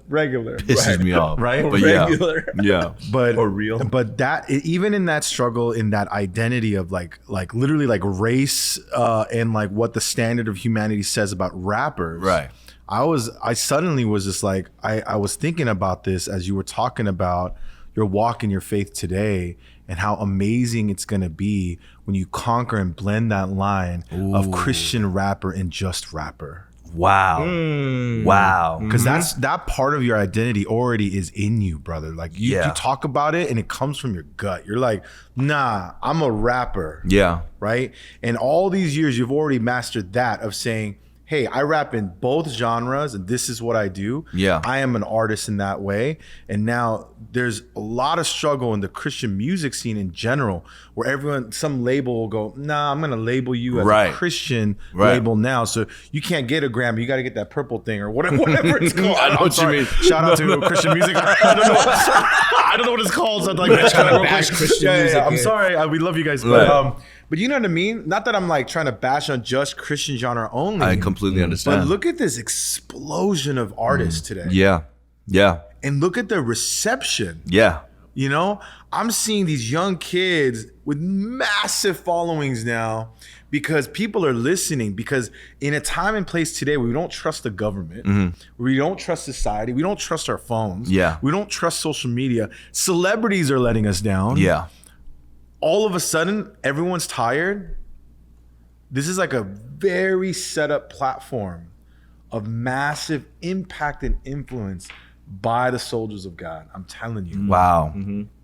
regular. Pisses me off. Right? But Regular. Yeah. But or real. But that even in that struggle, in that identity of like literally like race and like what the standard of humanity says about rappers. Right. I suddenly was just like, I was thinking about this as you were talking about your walk in your faith today and how amazing it's going to be when you conquer and blend that line of Christian rapper and just rapper. Wow. Wow. Because that's that part of your identity already is in you, brother. Like you talk about it and it comes from your gut. You're like, nah, I'm a rapper. Yeah. Right? And all these years you've already mastered that of saying, hey, I rap in both genres and this is what I do. Yeah. I am an artist in that way. And now there's a lot of struggle in the Christian music scene in general where some label will go, nah, I'm going to label you as a Christian label now. So you can't get a Grammy. You got to get that purple thing or whatever it's called. I know what you mean. Shout out to Christian music. I don't know what it's called. So I'm like, trying to bash Christian music. I'm sorry. We love you guys. But you know what I mean? Not that I'm like trying to bash on just Christian genre only. I completely understand. But look at this explosion of artists today. Yeah. Yeah. And look at the reception. Yeah. You know, I'm seeing these young kids with massive followings now because people are listening. Because in a time and place today where we don't trust the government, we don't trust society, we don't trust our phones, we don't trust social media, celebrities are letting us down. Yeah. All of a sudden, everyone's tired. This is like a very set up platform of massive impact and influence by the soldiers of God. I'm telling you. Wow.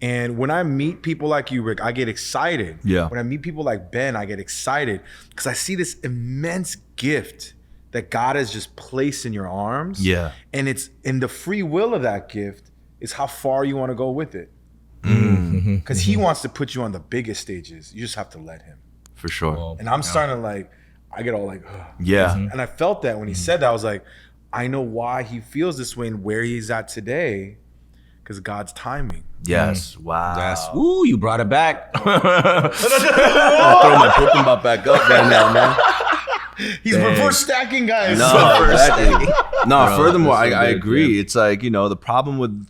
And when I meet people like you, Rick, I get excited. Yeah. When I meet people like Ben, I get excited because I see this immense gift that God has just placed in your arms. Yeah. And it's in the free will of that gift is how far you want to go with it. Because he wants to put you on the biggest stages. You just have to let him. For sure. And I'm starting to like, I get all like, ugh. Yeah. And I felt that when he said that, I was like, I know why he feels this way and where he's at today, because God's timing. Yes. Wow. Ooh, you brought it back. I'll throw my bibimbap back up right now, man. He's reverse stacking, guys. No, exactly. No, furthermore, I agree. It's like, you know, the problem with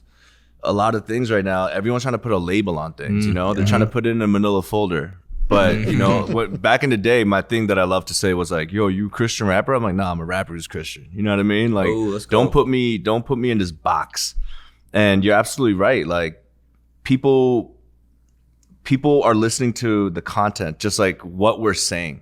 a lot of things right now, everyone's trying to put a label on things, you know? They're trying to put it in a manila folder. But, you know, back in the day, my thing that I love to say was like, yo, you a Christian rapper? I'm like, nah, I'm a rapper who's Christian. You know what I mean? Like, don't put me in this box. And you're absolutely right. Like, people are listening to the content, just like what we're saying,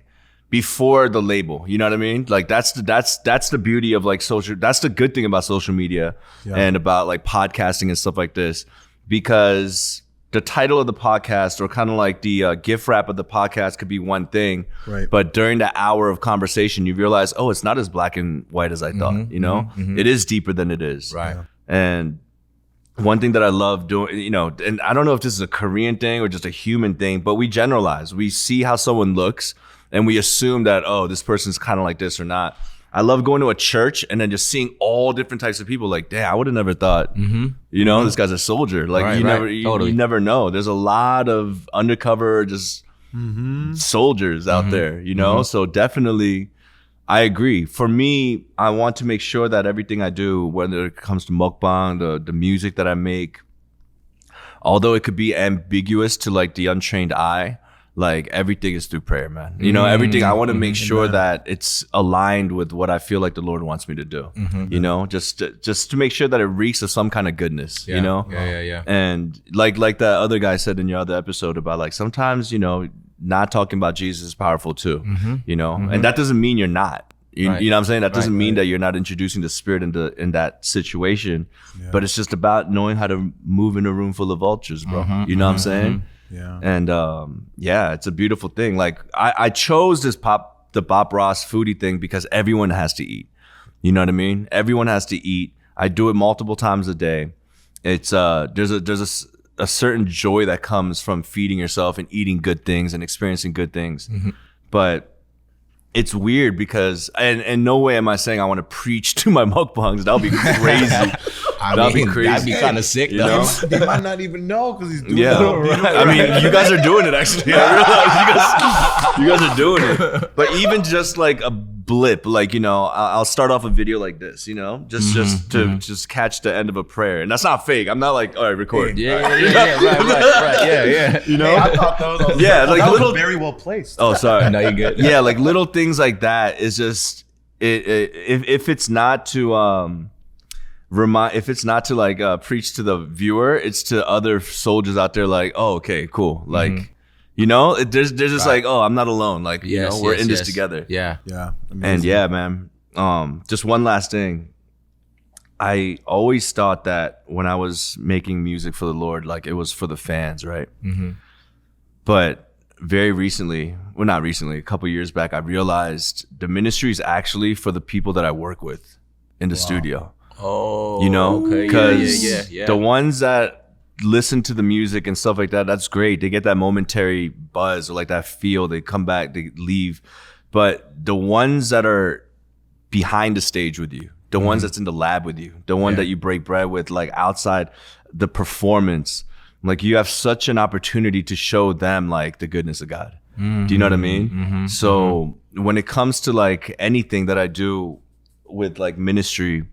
before the label. You know what I mean? Like that's the beauty of like social. That's the good thing about social media and about like podcasting and stuff like this, because the title of the podcast or kind of like the gift wrap of the podcast could be one thing, right? But during the hour of conversation, you realize, oh, it's not as black and white as I thought. You know, it is deeper than it is. Right. And one thing that I love doing, you know, and I don't know if this is a Korean thing or just a human thing, but we generalize. We see how someone looks and we assume that, oh, this person's kind of like this or not. I love going to a church and then just seeing all different types of people. Like, damn, I would have never thought, you know, this guy's a soldier. Like, you never know. There's a lot of undercover just soldiers out there, you know? So definitely, I agree. For me, I want to make sure that everything I do, whether it comes to mukbang, the music that I make, although it could be ambiguous to like the untrained eye, like everything is through prayer, man. You know, everything. I want to make sure that it's aligned with what I feel like the Lord wants me to do. You know, just to make sure that it reeks of some kind of goodness. You know, And like that other guy said in your other episode about like sometimes, you know, not talking about Jesus is powerful too. You know, and that doesn't mean you're not. You know what I'm saying? That doesn't mean that you're not introducing the Spirit in that situation. But it's just about knowing how to move in a room full of vultures, bro. You know what I'm saying? Yeah. And it's a beautiful thing. Like I chose the Bob Ross foodie thing because everyone has to eat. You know what I mean? Everyone has to eat. I do it multiple times a day. It's there's a certain joy that comes from feeding yourself and eating good things and experiencing good things. But it's weird because, and no way am I saying I want to preach to my mukbangs. That would be crazy. That'd be crazy. That'd be kind of sick, You though. know? They might not even know because he's doing Yeah, it. I mean, you guys are doing it actually. I realize you guys are doing it. But even just like a blip, like, you know, I'll start off a video like this, you know, just to catch the end of a prayer, and that's not fake. I'm not like, all right, record. Yeah, right. Yeah. You know, Hey, I thought that was like that little. was very well placed. Oh, sorry. No, you're good. Yeah, like little things like that is just if it's not to if it's not to like preach to the viewer, it's to other soldiers out there like, oh, okay, cool, like. You know, there's just like, oh, I'm not alone. Like, you know, we're in this together. Yeah. Amazing. And yeah, man. Just one last thing. I always thought that when I was making music for the Lord, like it was for the fans, right? But very recently, well, not recently, a couple years back, I realized the ministry is actually for the people that I work with in the studio. Oh, You know, okay. because Yeah. the ones that listen to the music and stuff like that, that's great. They get that momentary buzz or like that feel. They come back, they leave. But the ones that are behind the stage with you, the ones that's in the lab with you, the one that you break bread with, like outside the performance, like you have such an opportunity to show them like the goodness of God. Do you know what I mean? So when it comes to like anything that I do with like ministry,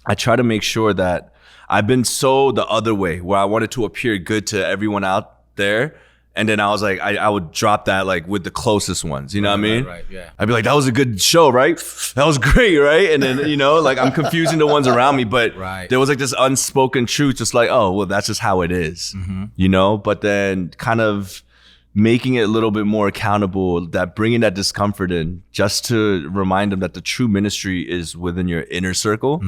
I try to make sure that I've been so the other way where I wanted to appear good to everyone out there. And then I was like, I would drop that like with the closest ones, you know what I mean? Right, yeah. I'd be like, that was a good show, right? That was great, right? And then, you know, like I'm confusing the ones around me, but there was like this unspoken truth, just like, oh, well, that's just how it is, you know? But then kind of making it a little bit more accountable, that bringing that discomfort in just to remind them that the true ministry is within your inner circle.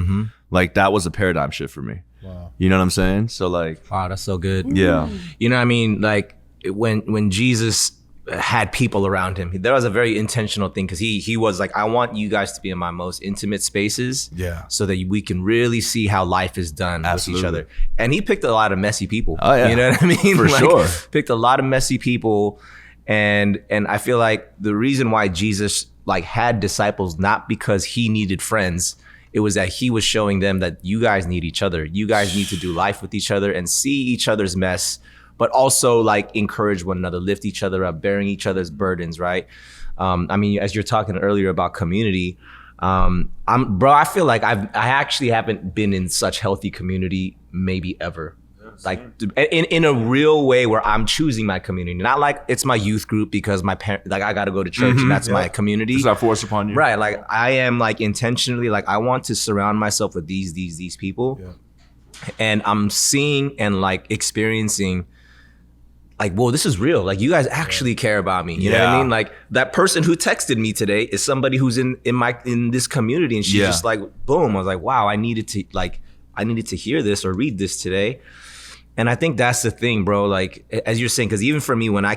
Like that was a paradigm shift for me. Wow. You know what I'm saying? So like, Wow, that's so good. yeah. You know what I mean? Like when Jesus had people around him, there was a very intentional thing because he was like, I want you guys to be in my most intimate spaces, so that we can really see how life is done with each other. And he picked a lot of messy people. Oh yeah, you know what I mean? For sure. Picked a lot of messy people, and I feel like the reason why Jesus like had disciples, not because he needed friends. It was that he was showing them that you guys need each other. You guys need to do life with each other and see each other's mess, but also like encourage one another, lift each other up, bearing each other's burdens, right? I mean, as you're talking earlier about community, I feel like I actually haven't been in such healthy community maybe ever. Like in a real way where I'm choosing my community, not like it's my youth group because my parents, like I got to go to church and that's my community. It's not forced upon you. Right. Like I am like intentionally, like I want to surround myself with these people. And I'm seeing and like experiencing like, whoa, this is real. Like you guys actually care about me. You know what I mean? Like that person who texted me today is somebody who's in this community, and she's just like, boom. I was like, wow, I needed to hear this or read this today. And I think that's the thing, bro. Like, as you're saying, because even for me, when I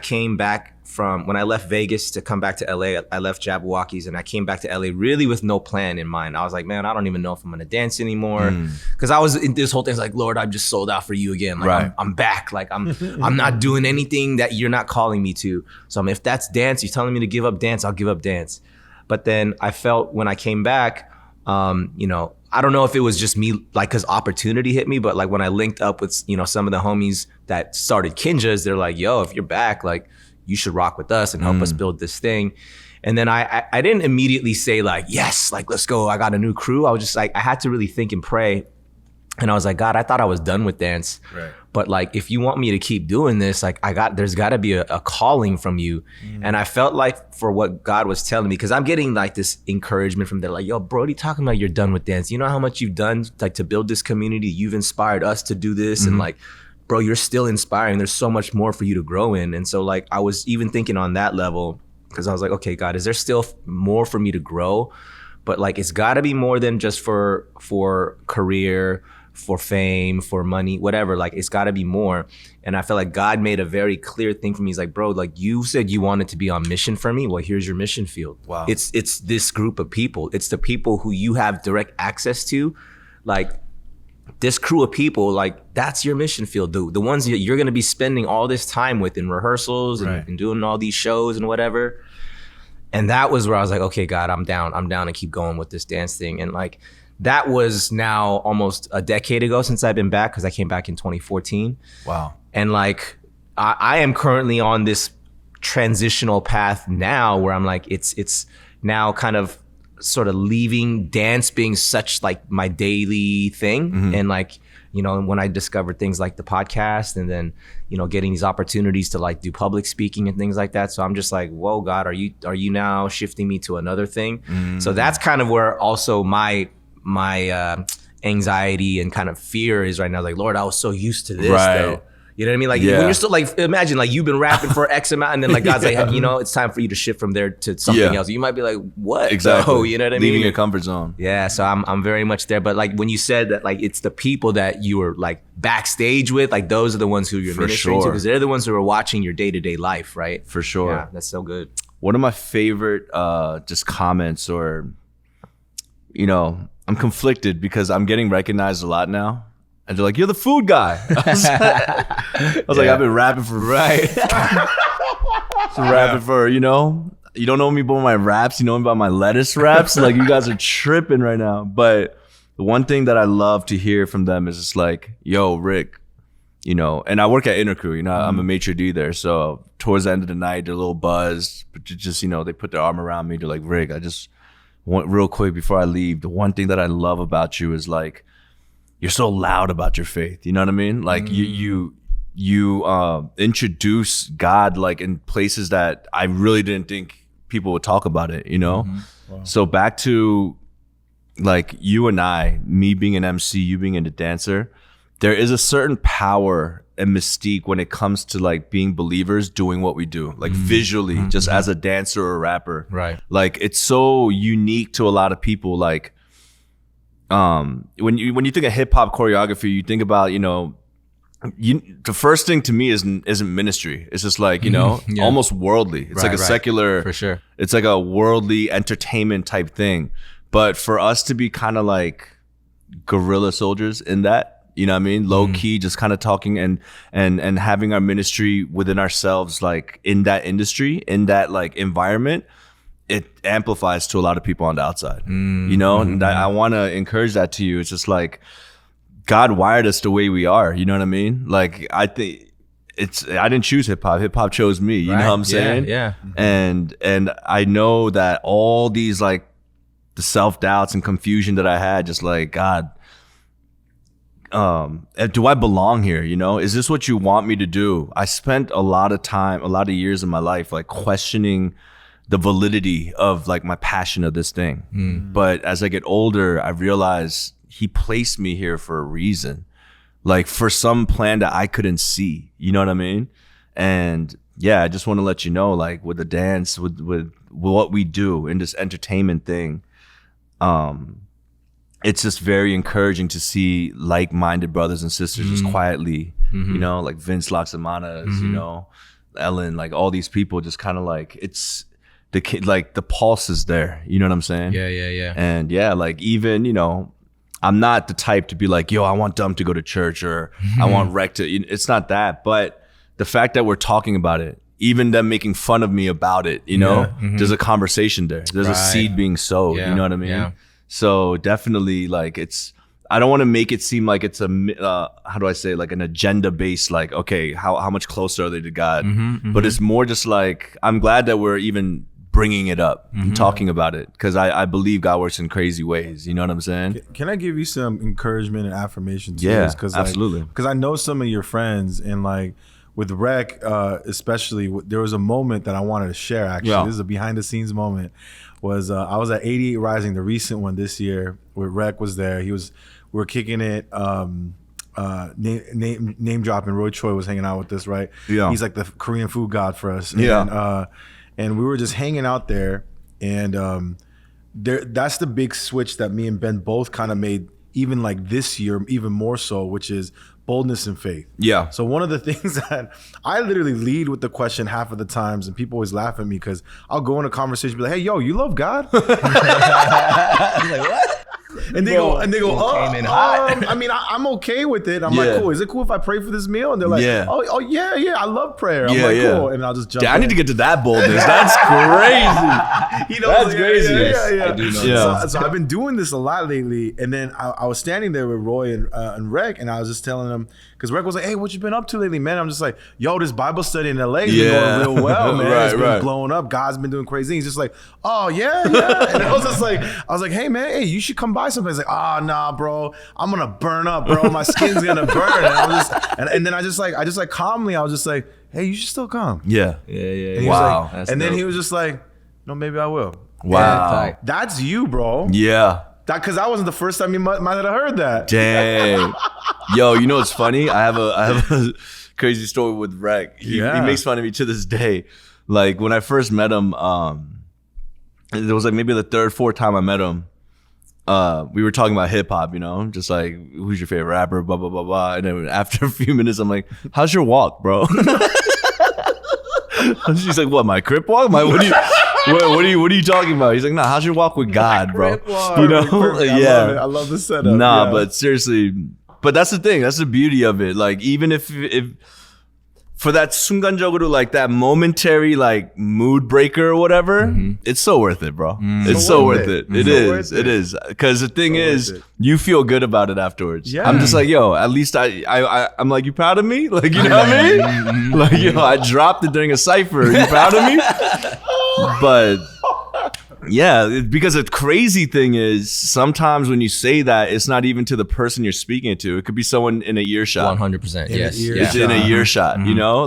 left Vegas to come back to LA, I left Jabberwockies and I came back to LA really with no plan in mind. I was like, man, I don't even know if I'm going to dance anymore. Because I was in this whole thing, like, Lord, I've just sold out for you again. Like, I'm back. Like, I'm not doing anything that you're not calling me to. So if that's dance, you're telling me to give up dance, I'll give up dance. But then I felt when I came back, you know, I don't know if it was just me, like, cause opportunity hit me, but like when I linked up with, you know, some of the homies that started Kinjas, they're like, yo, if you're back, like you should rock with us and help us build this thing. And then I didn't immediately say like, yes, like, let's go. I got a new crew. I was just like, I had to really think and pray. And I was like, God, I thought I was done with dance. Right. But like, if you want me to keep doing this, like there's gotta be a calling from you. And I felt like for what God was telling me, cause I'm getting like this encouragement from there, like, yo, Brody, talking about you're done with dance. You know how much you've done like to build this community? You've inspired us to do this. And like, bro, you're still inspiring. There's so much more for you to grow in. And so like, I was even thinking on that level, cause I was like, okay, God, is there still more for me to grow? But like, it's gotta be more than just for career, for fame, for money, whatever. Like, it's got to be more. And I feel like God made a very clear thing for me. He's like, bro, like you said you wanted to be on mission for me. Well, here's your mission field. Wow. It's this group of people. It's the people who you have direct access to. Like this crew of people, like that's your mission field, dude. The ones that you're going to be spending all this time with in rehearsals and doing all these shows and whatever. And that was where I was like, okay, God, I'm down to keep going with this dance thing. And like, that was now almost a decade ago since I've been back, because I came back in 2014. Wow. And like, I am currently on this transitional path now where I'm like, it's now kind of sort of leaving dance being such like my daily thing. And like, you know, when I discovered things like the podcast and then, you know, getting these opportunities to like do public speaking and things like that. So I'm just like, whoa, God, are you now shifting me to another thing? So that's kind of where also my anxiety and kind of fear is right now. Like, Lord, I was so used to this though. You know what I mean? Like when you're still like, imagine like you've been rapping for X amount and then like God's like, hey, you know, it's time for you to shift from there to something else. You might be like, what? Exactly. Oh, you know what I mean? Leaving your comfort zone. Yeah. So I'm very much there. But like when you said that, like it's the people that you were like backstage with, like those are the ones who you're ministering to, because they're the ones who are watching your day-to-day life, right? For sure. Yeah, that's so good. One of my favorite just comments, or, you know, I'm conflicted because I'm getting recognized a lot now. And they're like, you're the food guy. I was like, I've been rapping for rapping for, you know, you don't know me by my raps, you know me by my lettuce raps. Like, you guys are tripping right now. But the one thing that I love to hear from them is just like, yo, Rick, you know, and I work at Intercrew, you know, I'm a maitre d' there. So towards the end of the night, they're a little buzzed, but just, you know, they put their arm around me. They're like, Rick, I just want real quick before I leave, the one thing that I love about you is like, you're so loud about your faith. You know what I mean? Like you introduce God like in places that I really didn't think people would talk about it, you know? Wow. So back to like you and I, me being an MC, you being a dancer, there is a certain power and mystique when it comes to like being believers doing what we do, like visually, just as a dancer or a rapper. Right. Like it's so unique to a lot of people. Like when you think of hip hop choreography, you think about, you know, the first thing to me isn't ministry. It's just like, you know, almost worldly. It's like a secular, for sure. It's like a worldly entertainment type thing. But for us to be kind of like guerrilla soldiers in that, you know what I mean? Low key, just kind of talking and having our ministry within ourselves, like in that industry, in that like environment, it amplifies to a lot of people on the outside, you know? And I want to encourage that to you. It's just like, God wired us the way we are. You know what I mean? Like, I think I didn't choose hip hop. Hip hop chose me. You know what I'm saying? Yeah. And I know that all these like the self-doubts and confusion that I had, just like, God, do I belong here? You know, is this what you want me to do? I spent a lot of years in my life, like questioning the validity of like my passion of this thing. But as I get older, I realize he placed me here for a reason, like for some plan that I couldn't see, you know what I mean? And yeah, I just want to let you know, like with the dance, with what we do in this entertainment thing, it's just very encouraging to see like-minded brothers and sisters just quietly, you know, like Vince Loxamanas, you know, Ellen, like all these people just kind of like, it's the kid, like the pulse is there, you know what I'm saying? Yeah. And yeah, like even, you know, I'm not the type to be like, yo, I want Dumb to go to church or I want Rec to, it's not that. But the fact that we're talking about it, even them making fun of me about it, you know, there's a conversation there. There's a seed being sowed, you know what I mean? Yeah. So definitely like I don't want to make it seem like it's how do I say, like an agenda based, like, okay, how much closer are they to God? But it's more just like, I'm glad that we're even bringing it up and talking about it, because I believe God works in crazy ways. You know what I'm saying? Can I give you some encouragement and affirmation too? Yeah, absolutely. Because I know some of your friends, and like with Rec, especially, there was a moment that I wanted to share. Actually, this is a behind the scenes moment. Was I was at 88 Rising, the recent one this year, where Rec was there. We were kicking it. Name dropping. Roy Choi was hanging out with us, right? Yeah. He's like the Korean food god for us. And we were just hanging out there, and that's the big switch that me and Ben both kind of made, even like this year, even more so, which is boldness and faith. Yeah. So one of the things that I literally lead with the question half of the times, and people always laugh at me because I'll go in a conversation and be like, hey, yo, you love God? I'm like, what? And they go, came in hot. I mean, I'm okay with it. I'm like, cool. Is it cool if I pray for this meal? And they're like, oh yeah, I love prayer. I'm like, cool. And I'll just jump in. I need to get to that boldness. That's crazy. That's crazy. I do know. So I've been doing this a lot lately. And then I was standing there with Roy and Rec, and I was just telling them, because Rec was like, hey, what you been up to lately, man? I'm just like, yo, this Bible study in LA has been going real well, man. It's been blowing up. God's been doing crazy things. Just like, oh, yeah. And I was like, hey, man, you should come by someplace. Like, nah, bro, I'm going to burn up, bro. My skin's going to burn. And then I just calmly, I was just like, hey, you should still come. Yeah. And Wow. Like, then he was just like, no, maybe I will. Wow. And that's you, bro. Yeah. Because that wasn't the first time you might have heard that. Dang. Yo, you know what's funny? I have a crazy story with Rec. He makes fun of me to this day. Like when I first met him, it was like maybe the third, fourth time I met him. We were talking about hip hop, just like, who's your favorite rapper, blah, blah, blah, blah. And then after a few minutes, I'm like, how's your walk, bro? She's like, what, my crip walk? What are you talking about? He's like, nah, how's your walk with God, bro? I love the setup. Nah, but seriously, but that's the thing. That's the beauty of it. Like, even if for that 순간적으로, like that momentary like mood breaker or whatever, it's so worth it, bro. It's so worth it. It is. Because the thing is, you feel good about it afterwards. Yeah. I'm just like, yo, at least I'm like, you proud of me? Like, you know what I mean? Like, yo, I dropped it during a cipher. You proud of me? But yeah, because the crazy thing is sometimes when you say that, it's not even to the person you're speaking to. It could be someone in a earshot. 100%. Yes. It's in a earshot,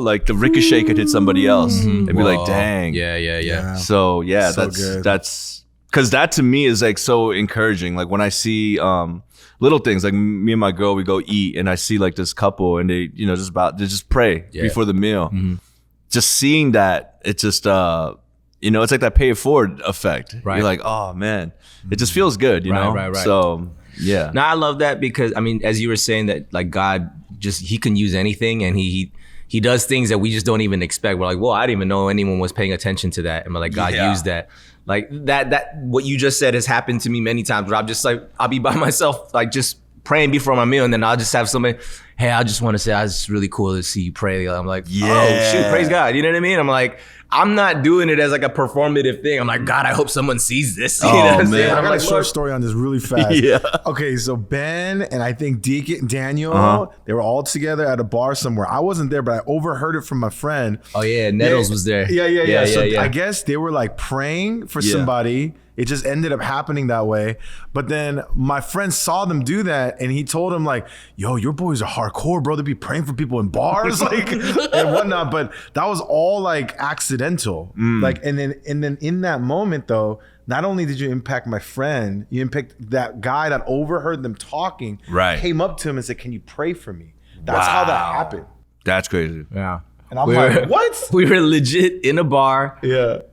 like the ricochet could hit somebody else and be like, dang. Yeah. So yeah, that's because that to me is like so encouraging. Like when I see little things, like me and my girl, we go eat and I see like this couple and they, they just pray before the meal. Just seeing that, it's just it's like that pay it forward effect. Right. You're like, oh man, it just feels good, know? Right. So yeah. No, I love that because, I mean, as you were saying that like God he can use anything and he does things that we just don't even expect. We're like, well, I didn't even know anyone was paying attention to that. And we're like, God used that. Like that what you just said has happened to me many times where I'm just like, I'll be by myself, like just praying before my meal. And then I'll just have somebody, hey, I just want to say, it's really cool to see you pray. I'm like, oh shoot, praise God. You know what I mean? I'm like, I'm not doing it as like a performative thing. I'm like, God, I hope someone sees this. You know what I'm saying? I got a short story on this really fast. Okay, so Ben and I think Deacon, Daniel, they were all together at a bar somewhere. I wasn't there, but I overheard it from my friend. Oh yeah, Nettles was there. Yeah. So I guess they were like praying for somebody. It just ended up happening that way. But then my friend saw them do that and he told him like, yo, your boys are hardcore, bro. They be praying for people in bars like and whatnot. But that was all like accidental. Like and then in that moment though, not only did you impact my friend, you impact that guy that overheard them talking, came up to him and said, can you pray for me? That's how that happened. That's crazy. Yeah. And I'm like, what? We were legit in a bar,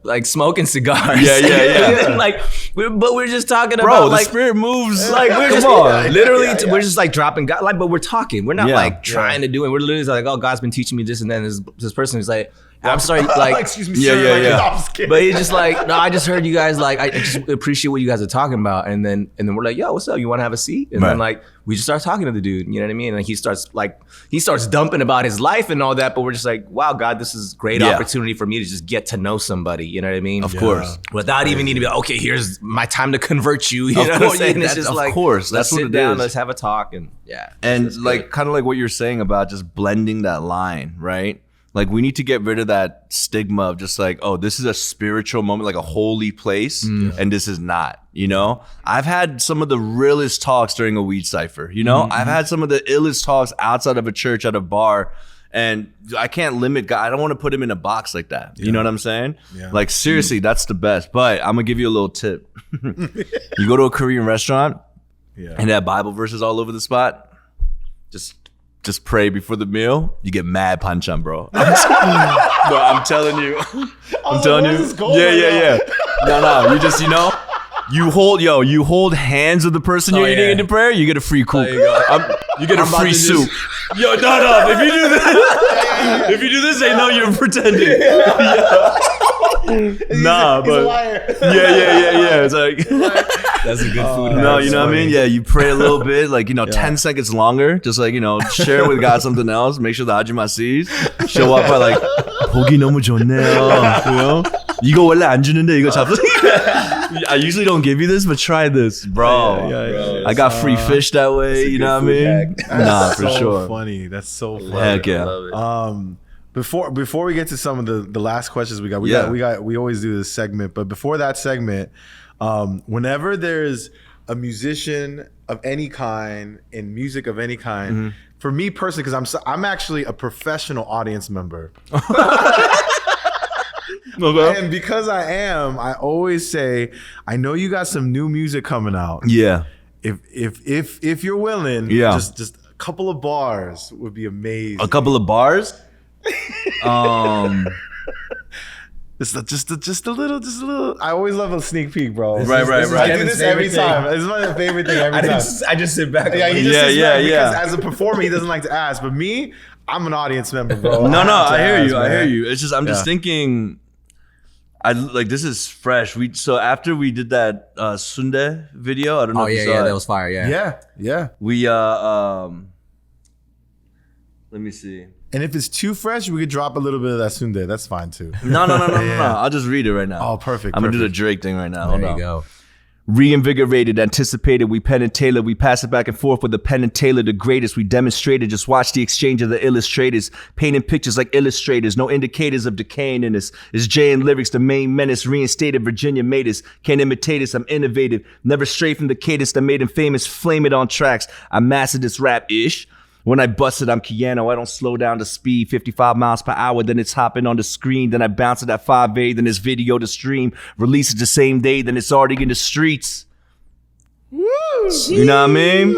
like smoking cigars. Yeah. Like, but we're just talking bro, about like the spirit moves. Like we're just literally, we're just like dropping God. Like, but we're talking. We're not like trying to do it. We're literally like, oh, God's been teaching me this, and then this person is like, I'm sorry, like, excuse me, sir. Yeah. But he's just like, no, I just heard you guys like, I just appreciate what you guys are talking about, and then we're like, yo, what's up? You want to have a seat? And then like we just start talking to the dude. You know what I mean? And he starts dumping about his life and all that. But we're just like, wow, God, this is great opportunity for me to just get to know somebody. You know what I mean? Of course, without even needing to be like, okay, here's my time to convert you. You know what I'm saying? It's just like, of course, let's that's sit down, let's have a talk, and and like kind of like what you're saying about just blending that line, right? Like we need to get rid of that stigma of just like, oh, this is a spiritual moment, like a holy place, and this is not, I've had some of the realest talks during a weed cipher, I've had some of the illest talks outside of a church at a bar, and I can't limit God. I don't want to put him in a box like that. You know what I'm saying? Yeah. Like seriously, that's the best. But I'm gonna give you a little tip. You go to a Korean restaurant and they have Bible verses all over the spot. Just pray before the meal. You get mad panchan, bro. I'm telling you. I'm telling you. Yeah. No. You just, you hold hands of the person you're eating into prayer. You get a free cook. You get a free soup. Yo, no. If you do this, they know you're pretending. Nah, but he's a liar. Yeah. It's like That's a good food. No, you know what I mean? Yeah, you pray a little bit, like, 10 seconds longer. Just like, share with God something else. Make sure the Hajima sees. Show up by like, 고기 너무 좋네요. 이거 원래 안 주는데 이거 잡수. I usually don't give you this, but try this, bro. Yeah. I got free fish that way. You know what I mean? Nah, for sure. Funny. That's so funny. Heck yeah. Before we get to some of the last questions we always do this segment, but before that segment, whenever there's a musician of any kind in music of any kind, for me personally, because I'm actually a professional audience member. Okay. And because I always say, I know you got some new music coming out. Yeah. If you're willing, just a couple of bars would be amazing. A couple of bars? Just a little. I always love a sneak peek, bro. Right. I do this every time. This is my favorite thing every time. I just sit back. Yeah, he just sits back because as a performer, he doesn't like to ask. But me, I'm an audience member, bro. No, I hear you. It's just I'm just thinking. This is fresh. So after we did that Sundae video, I don't know if you saw it. That was fire. Yeah. We let me see. And if it's too fresh, we could drop a little bit of that sundae. That's fine too. No. I'll just read it right now. Oh, perfect. I'm gonna do the Drake thing right now. There you go. Reinvigorated, anticipated, we pen and tailor, we pass it back and forth with the pen and tailor, the greatest, we demonstrated, just watch the exchange of the illustrators, painting pictures like illustrators, no indicators of decaying in us. It's Jay and Lyrics, the main menace, reinstated, Virginia made us, can't imitate us, I'm innovative, never stray from the cadence that made him famous, flame it on tracks, I mastered this rap-ish. When I bust it, I'm Keanu. I don't slow down to speed, 55 miles per hour. Then it's hopping on the screen. Then I bounce it at 5A. Then it's video to stream. Release it the same day. Then it's already in the streets. Woo, you know what I mean?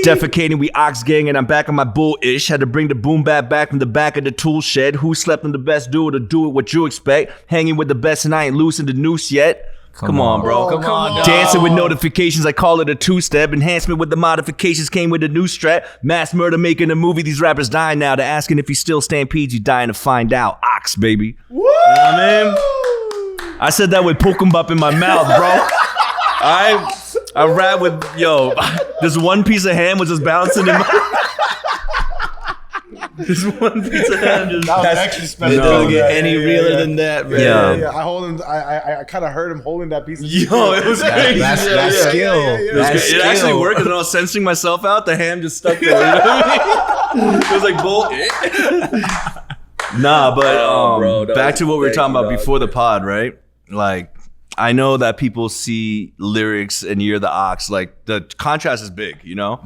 Defecating, we ox gang, and I'm back on my bull-ish. Had to bring the boom back from the back of the tool shed. Who slept on the best duo to do it what you expect? Hanging with the best and I ain't loosened the noose yet. Come on, bro. Come on. Dancing with notifications, I call it a two-step. Enhancement with the modifications came with a new strap. Mass murder making a movie, these rappers dying now. They're asking if he still stampedes, you dying to find out. Ox, baby. Woo! You know what I mean? I said that with Bibimbap in my mouth, bro. I rap with, this one piece of ham was just bouncing in my... This one piece of ham just... That was extra special. It doesn't get any realer than that, man. Yeah. I hold him. I kind of heard him holding that piece of it was crazy. That's skill. It actually worked because when I was censoring myself out, the ham just stuck there. You know what I mean? It was like bull. Nah, but bro, back to what we were talking about before the pod, right? Like, I know that people see Lyrics and you're the ox. Like, the contrast is big, you know?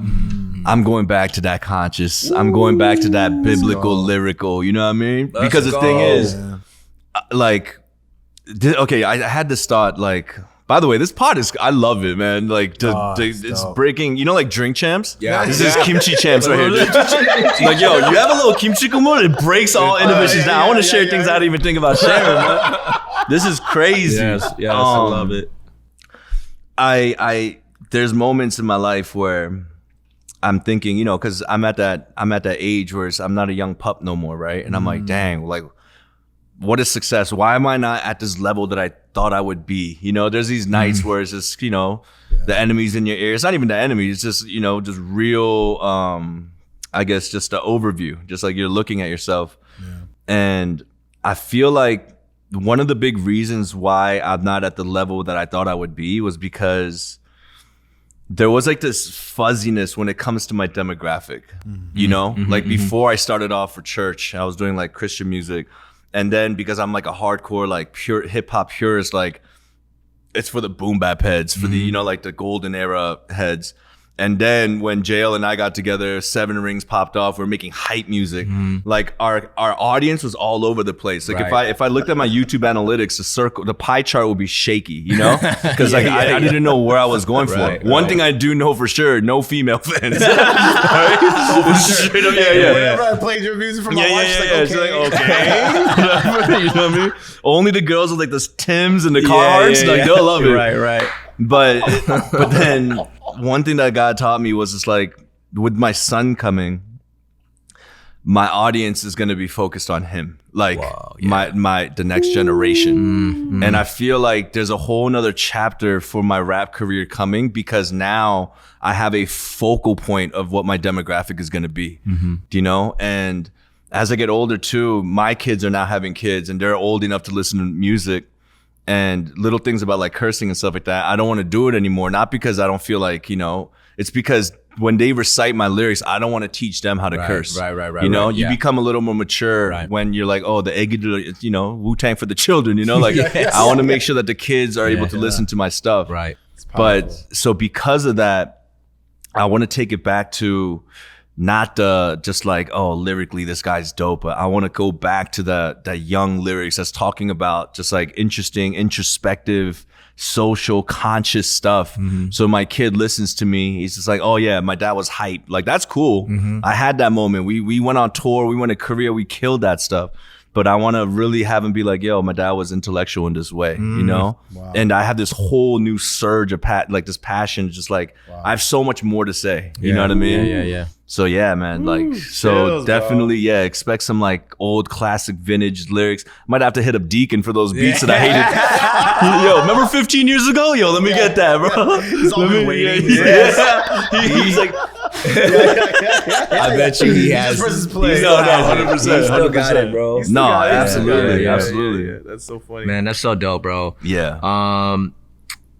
I'm going back to that conscious. I'm going back to that biblical, lyrical, you know what I mean? Because the thing is, I had this thought, like, by the way, this pod is, I love it, man. Like, it's breaking, like Drink Champs? Yeah. This is Kimchi Champs right here. Like, you have a little kimchi kumur, it breaks all inhibitions down. I want to share things I didn't even think about sharing, man. This is crazy. Yes, I love it. There's moments in my life where I'm thinking, because I'm at that age where I'm not a young pup no more, right? And I'm like, dang, like, what is success? Why am I not at this level that I thought I would be? There's these nights where it's just, the enemy's in your ear. It's not even the enemy. It's just, just real, I guess, just the overview. Just like you're looking at yourself. Yeah. And I feel like one of the big reasons why I'm not at the level that I thought I would be was because there was like this fuzziness when it comes to my demographic, like before I started off for church, I was doing like Christian music. And then because I'm like a hardcore, like pure hip hop purist, like it's for the boom bap heads, for the, like the golden era heads. And then when JL and I got together, 7 Rings popped off. We're making hype music. Like our audience was all over the place. Like if I looked at my YouTube analytics, the pie chart would be shaky, Because I didn't know where I was going for. One thing I do know for sure, no female fans. Straight up, Whenever I played your music from my wife, she's like, okay. You know what I mean? Only the girls with like the Tims and the Carhartts, like they'll love it. Right. But then one thing that God taught me was just like with my son coming, my audience is going to be focused on him, like the next generation. And I feel like there's a whole nother chapter for my rap career coming, because now I have a focal point of what my demographic is going to be, you know? And as I get older too, my kids are now having kids and they're old enough to listen to music, and little things about like cursing and stuff like that, I don't want to do it anymore. Not because I don't feel like, you know, it's because when they recite my lyrics, I don't want to teach them how to curse. Right. You know, you become a little more mature when you're like, oh, the Eggy, you know, Wu-Tang for the children, you know, like I want to make sure that the kids are able to listen to my stuff. Right. But so because of that, I want to take it back to not just like, oh, lyrically, this guy's dope, but I want to go back to that young lyrics that's talking about just like interesting, introspective, social, conscious stuff. So my kid listens to me. He's just like, oh yeah, my dad was hype. Like, that's cool. I had that moment. We went on tour. We went to Korea. We killed that stuff. But I want to really have him be like, yo, my dad was intellectual in this way, you know? Wow. And I have this whole new surge of this passion, just like, I have so much more to say. You know what I mean? Yeah. So yeah, man, like, so chills, definitely, expect some like old classic vintage lyrics. Might have to hit up Deacon for those beats that I hated. Yo, remember 15 years ago? Yo, let me get that, bro. He's all been waiting. He's like, I bet you he has. Versus play. No, 100%. He still got it, bro. No, absolutely. Yeah. That's so funny. Man, that's so dope, bro. Yeah.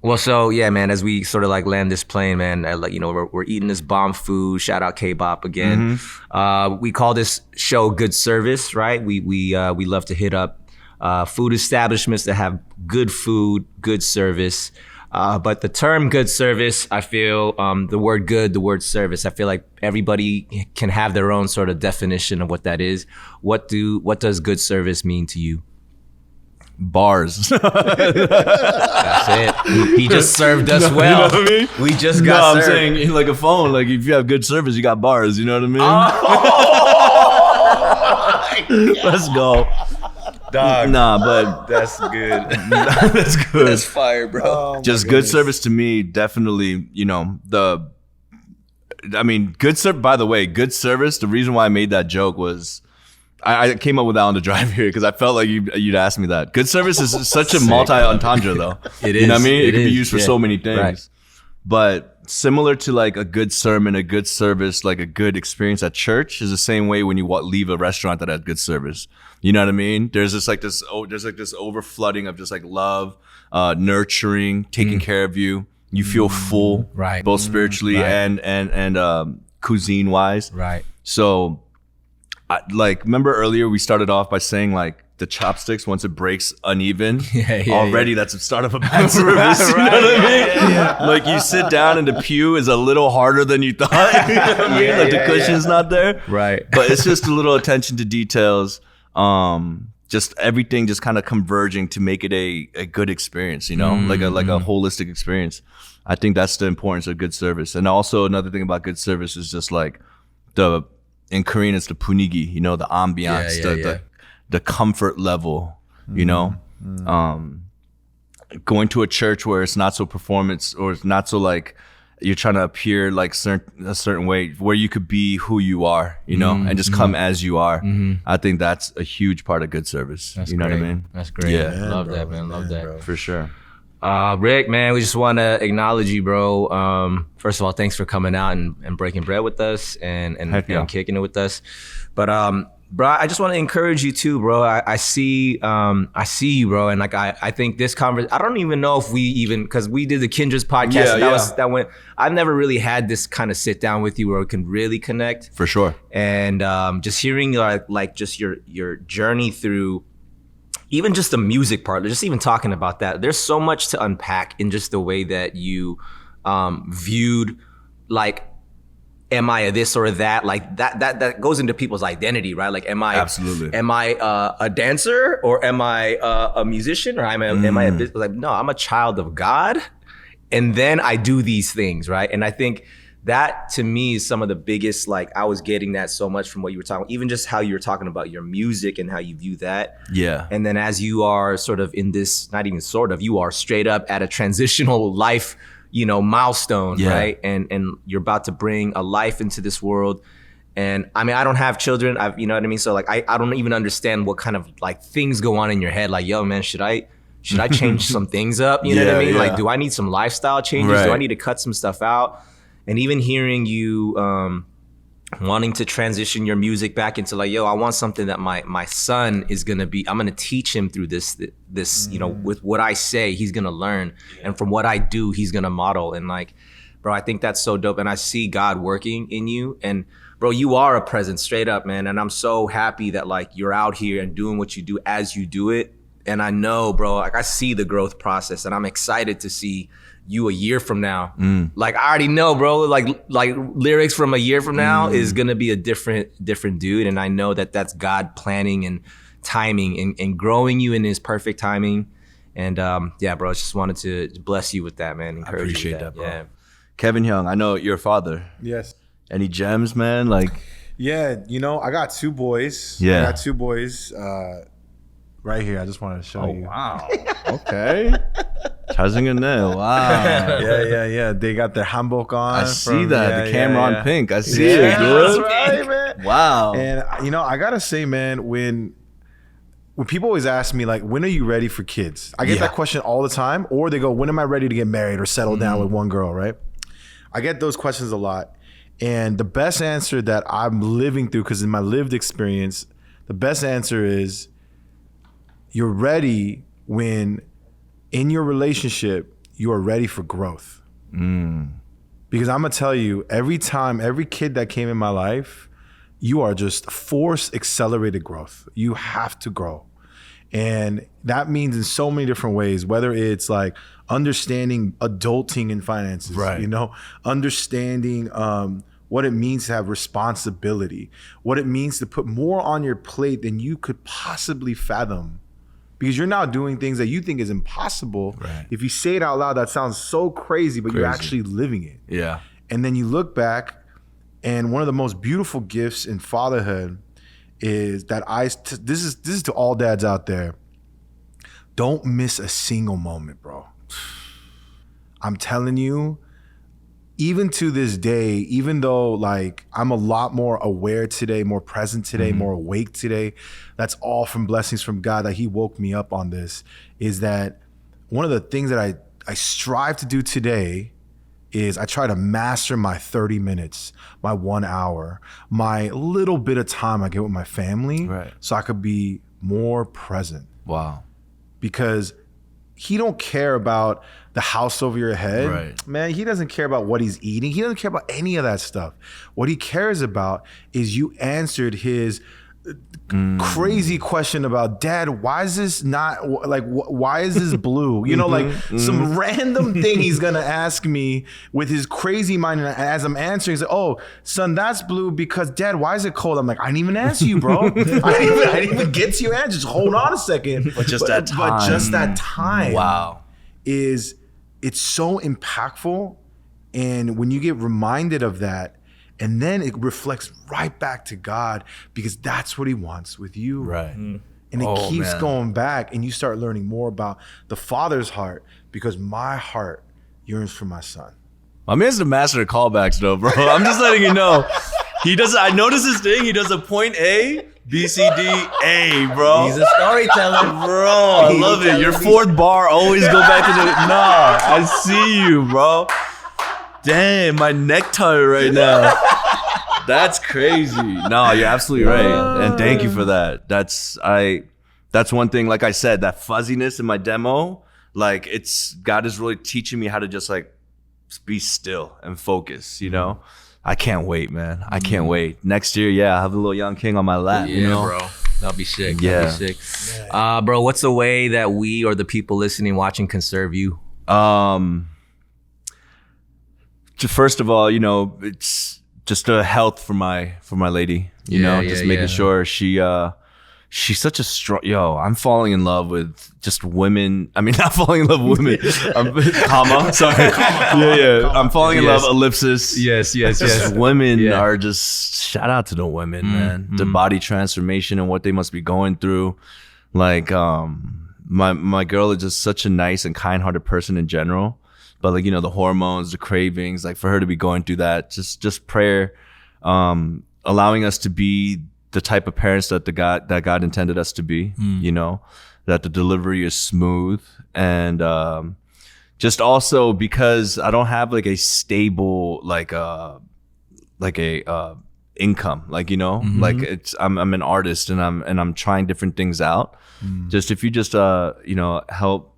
Well, so yeah, man, as we sort of like land this plane, man, like, you know, we're eating this bomb food. Shout out Kbop again. We call this show Good Service, right? We love to hit up food establishments that have good food, good service. But the term good service, I feel, the word good, the word service, I feel like everybody can have their own sort of definition of what that is. What does good service mean to you? Bars. That's it. He just served us well. You know what I mean? We just got served. I'm saying, like a phone, like if you have good service, you got bars. You know what I mean? Let's go. Dog. Nah, but That's good. that's good. That's fire, bro. Oh, Just good service to me, definitely, you know, good service, by the way, good service, the reason why I made that joke was, I came up with that on the drive here because I felt like you'd ask me that. Good service is such a multi-entendre though. It is. You know what I mean? It can be is, used for so many things. Right. But similar to like a good sermon, a good service, like a good experience at church is the same way when you leave a restaurant that had good service. You know what I mean? There's this overflooding of just like love, nurturing, taking care of you. You feel full, right? Both spiritually and cuisine wise, right? So, remember earlier we started off by saying like the chopsticks, once it breaks uneven, already that's the start of a bad service. You know what I mean? Like you sit down and the pew is a little harder than you thought. You know what I mean? Like the cushion's not there. Right. But it's just a little attention to details. Just everything just kind of converging to make it a good experience, you know, like a holistic experience. I think that's the importance of good service. And also another thing about good service is just like in Korean, it's the punigi, you know, the ambiance, the comfort level, you know, going to a church where it's not so performance or it's not so like you're trying to appear like a certain way, where you could be who you are, you know, and just come as you are. I think that's a huge part of good service. That's you know great. what I mean? That's great. Yeah. Love that, man. Love that. Bro. For sure. Rick, man, we just want to acknowledge you, bro. First of all, thanks for coming out and breaking bread with us and kicking it with us. But bro, I just want to encourage you too, bro. I see you, bro, and like I think this conversation, I don't even know if because we did the Kindred's podcast. That went. I've never really had this kind of sit down with you where we can really connect. For sure. And just hearing like just your journey through. Even just the music part, just even talking about that, there's so much to unpack in just the way that you viewed, like, am I a this or that? Like that goes into people's identity, right? Like, am I a dancer or am I a musician or am I a business? Like, no, I'm a child of God, and then I do these things, right? And I think that to me is some of the biggest, like I was getting that so much from what you were talking, even just how you were talking about your music and how you view that. Yeah. And then as you are sort of in this, not even sort of, you are straight up at a transitional life, you know, milestone, right? And you're about to bring a life into this world. And I mean, I don't have children. You know what I mean? So like, I don't even understand what kind of like things go on in your head. Like, yo, man, should I change some things up? You know what I mean? Like, do I need some lifestyle changes? Do I need to cut some stuff out? And even hearing you wanting to transition your music back into like, yo, I want something that my son is gonna be, I'm gonna teach him through this, you know, with what I say, he's gonna learn. And from what I do, he's gonna model. And like, bro, I think that's so dope. And I see God working in you. And bro, you are a presence, straight up, man. And I'm so happy that like you're out here and doing what you do as you do it. And I know, bro, like I see the growth process, and I'm excited to see you a year from now. Like I already know, bro, like Lyricks from a year from now is gonna be a different dude. And I know that that's God planning and timing and growing you in his perfect timing. And yeah, bro, I just wanted to bless you with that, man. Encourage I appreciate you with that, bro. Yeah. Kevin Young, I know you're a father. Yes. Any gems, man? Like, yeah, you know, I got 2 boys. Yeah. I got 2 boys right here. I just wanted to show you. Wow. Okay. Chazing there. Wow. Yeah. They got their hanbok on. I see that. The camera on pink. I see it, That's dude. right, man. Wow. And you know, I gotta say, man, when people always ask me like, when are you ready for kids? I get that question all the time. Or they go, when am I ready to get married or settle down with one girl, right? I get those questions a lot. And the best answer that I'm living through, because in my lived experience, the best answer is you're ready when in your relationship, you are ready for growth. Because I'm gonna tell you, every kid that came in my life, you are just forced accelerated growth. You have to grow. And that means in so many different ways, whether it's like understanding adulting in finances, right? You know, understanding what it means to have responsibility, what it means to put more on your plate than you could possibly fathom. Because you're now doing things that you think is impossible. Right. If you say it out loud, that sounds so crazy, but you're actually living it. Yeah. And then you look back, and one of the most beautiful gifts in fatherhood is that this is to all dads out there. Don't miss a single moment, bro. I'm telling you, even to this day, even though like I'm a lot more aware today, more present today, more awake today, that's all from blessings from God that he woke me up on this, is that one of the things that I strive to do today is I try to master my 30 minutes, my 1 hour, my little bit of time I get with my family, so I could be more present. Wow. Because he don't care about the house over your head. Right. Man, he doesn't care about what he's eating. He doesn't care about any of that stuff. What he cares about is you answered his crazy question about, Dad, why is this not, like, why is this blue? You know, like some random thing he's gonna ask me with his crazy mind. And as I'm answering, he's like, oh, son, that's blue because, Dad, why is it cold? I'm like, I didn't even answer you, bro. I didn't even get to your answer. Just hold on a second. But just that time. Wow. It's so impactful. And when you get reminded of that, and then it reflects right back to God, because that's what he wants with you. Right. And it keeps going back, and you start learning more about the Father's heart, because my heart yearns for my son. My man's the master of callbacks though, bro. I'm just letting you know. He does, I noticed this thing, he does a point A, B, C, D, A, bro. He's a storyteller. Bro, I love it. Your 4th bar always go back to the, nah, I see you, bro. Damn, my necktie right now. That's crazy. No, you're absolutely right. And thank you for that. That's one thing, like I said, that fuzziness in my demo, like God is really teaching me how to just like be still and focus, you know? I can't wait, man. I can't wait. Next year, I'll have a little young king on my lap, you know? Bro. That'll be sick. That'll be sick. Bro, what's a way that we or the people listening, watching can serve you? First of all, you know, it's just a health for my lady, you know, just making sure she's such a strong, I'm falling in love with just women. I mean, not falling in love with women, sorry. I'm falling in love, ellipsis. Yes. Women are just, shout out to the women, man. The body transformation and what they must be going through. Like, my girl is just such a nice and kind-hearted person in general. But like, you know, the hormones, the cravings, like for her to be going through that, just prayer, a allowing us to be the type of parents that God intended us to be. You know, that the delivery is smooth, and just also because I don't have like a stable income, like, you know, like I'm an artist and I'm trying different things out. Just if you just you know, help,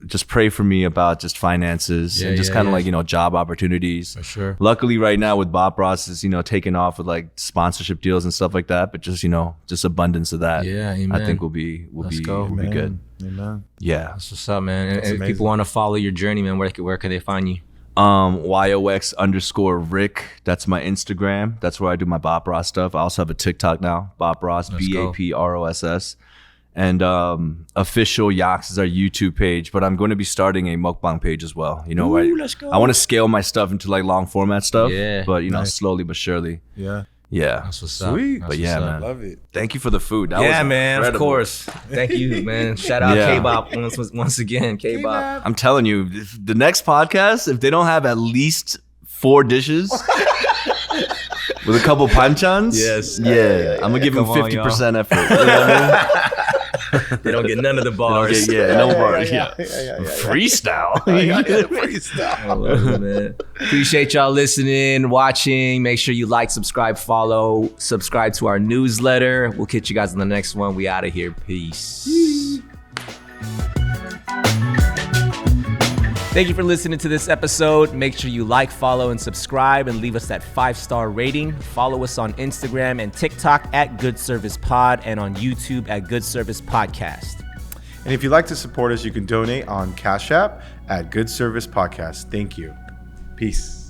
just pray for me about just finances and just kind of like, you know, job opportunities. For sure. Luckily right now with Bob Ross is, you know, taking off with like sponsorship deals and stuff like that, but just, you know, just abundance of that. Yeah, amen. I think will be good. Amen. Yeah. That's what's up, man. And if people want to follow your journey, man, where can they find you? YOX_Rick. That's my Instagram. That's where I do my Bob Ross stuff. I also have a TikTok now, Bob Ross, BAPROSS. And official Yox is our YouTube page, but I'm going to be starting a mukbang page as well. You know, let's go. I want to scale my stuff into like long format stuff. Yeah. But you know, slowly but surely. Yeah. Yeah. That's what's up. Sweet. That's But yeah, what's man. up. Love it. Thank you for the food. That Yeah, was man. Of incredible. course. Thank you, man. Shout out Yeah. Kbop once again. Kbop. I'm telling you, if the next podcast, if they don't have at least 4 dishes with a couple panchans, Yes. yeah, I'm gonna give them Come on, 50% effort. You know what I mean? They don't get none of the bars. No bars. Yeah. Freestyle. I love it, man. Appreciate y'all listening, watching. Make sure you like, subscribe, follow, subscribe to our newsletter. We'll catch you guys on the next one. We out of here. Peace. Thank you for listening to this episode. Make sure you like, follow, and subscribe, and leave us that 5-star rating. Follow us on Instagram and TikTok at Good Service Pod, and on YouTube at Good Service Podcast. And if you'd like to support us, you can donate on Cash App at Good Service Podcast. Thank you. Peace.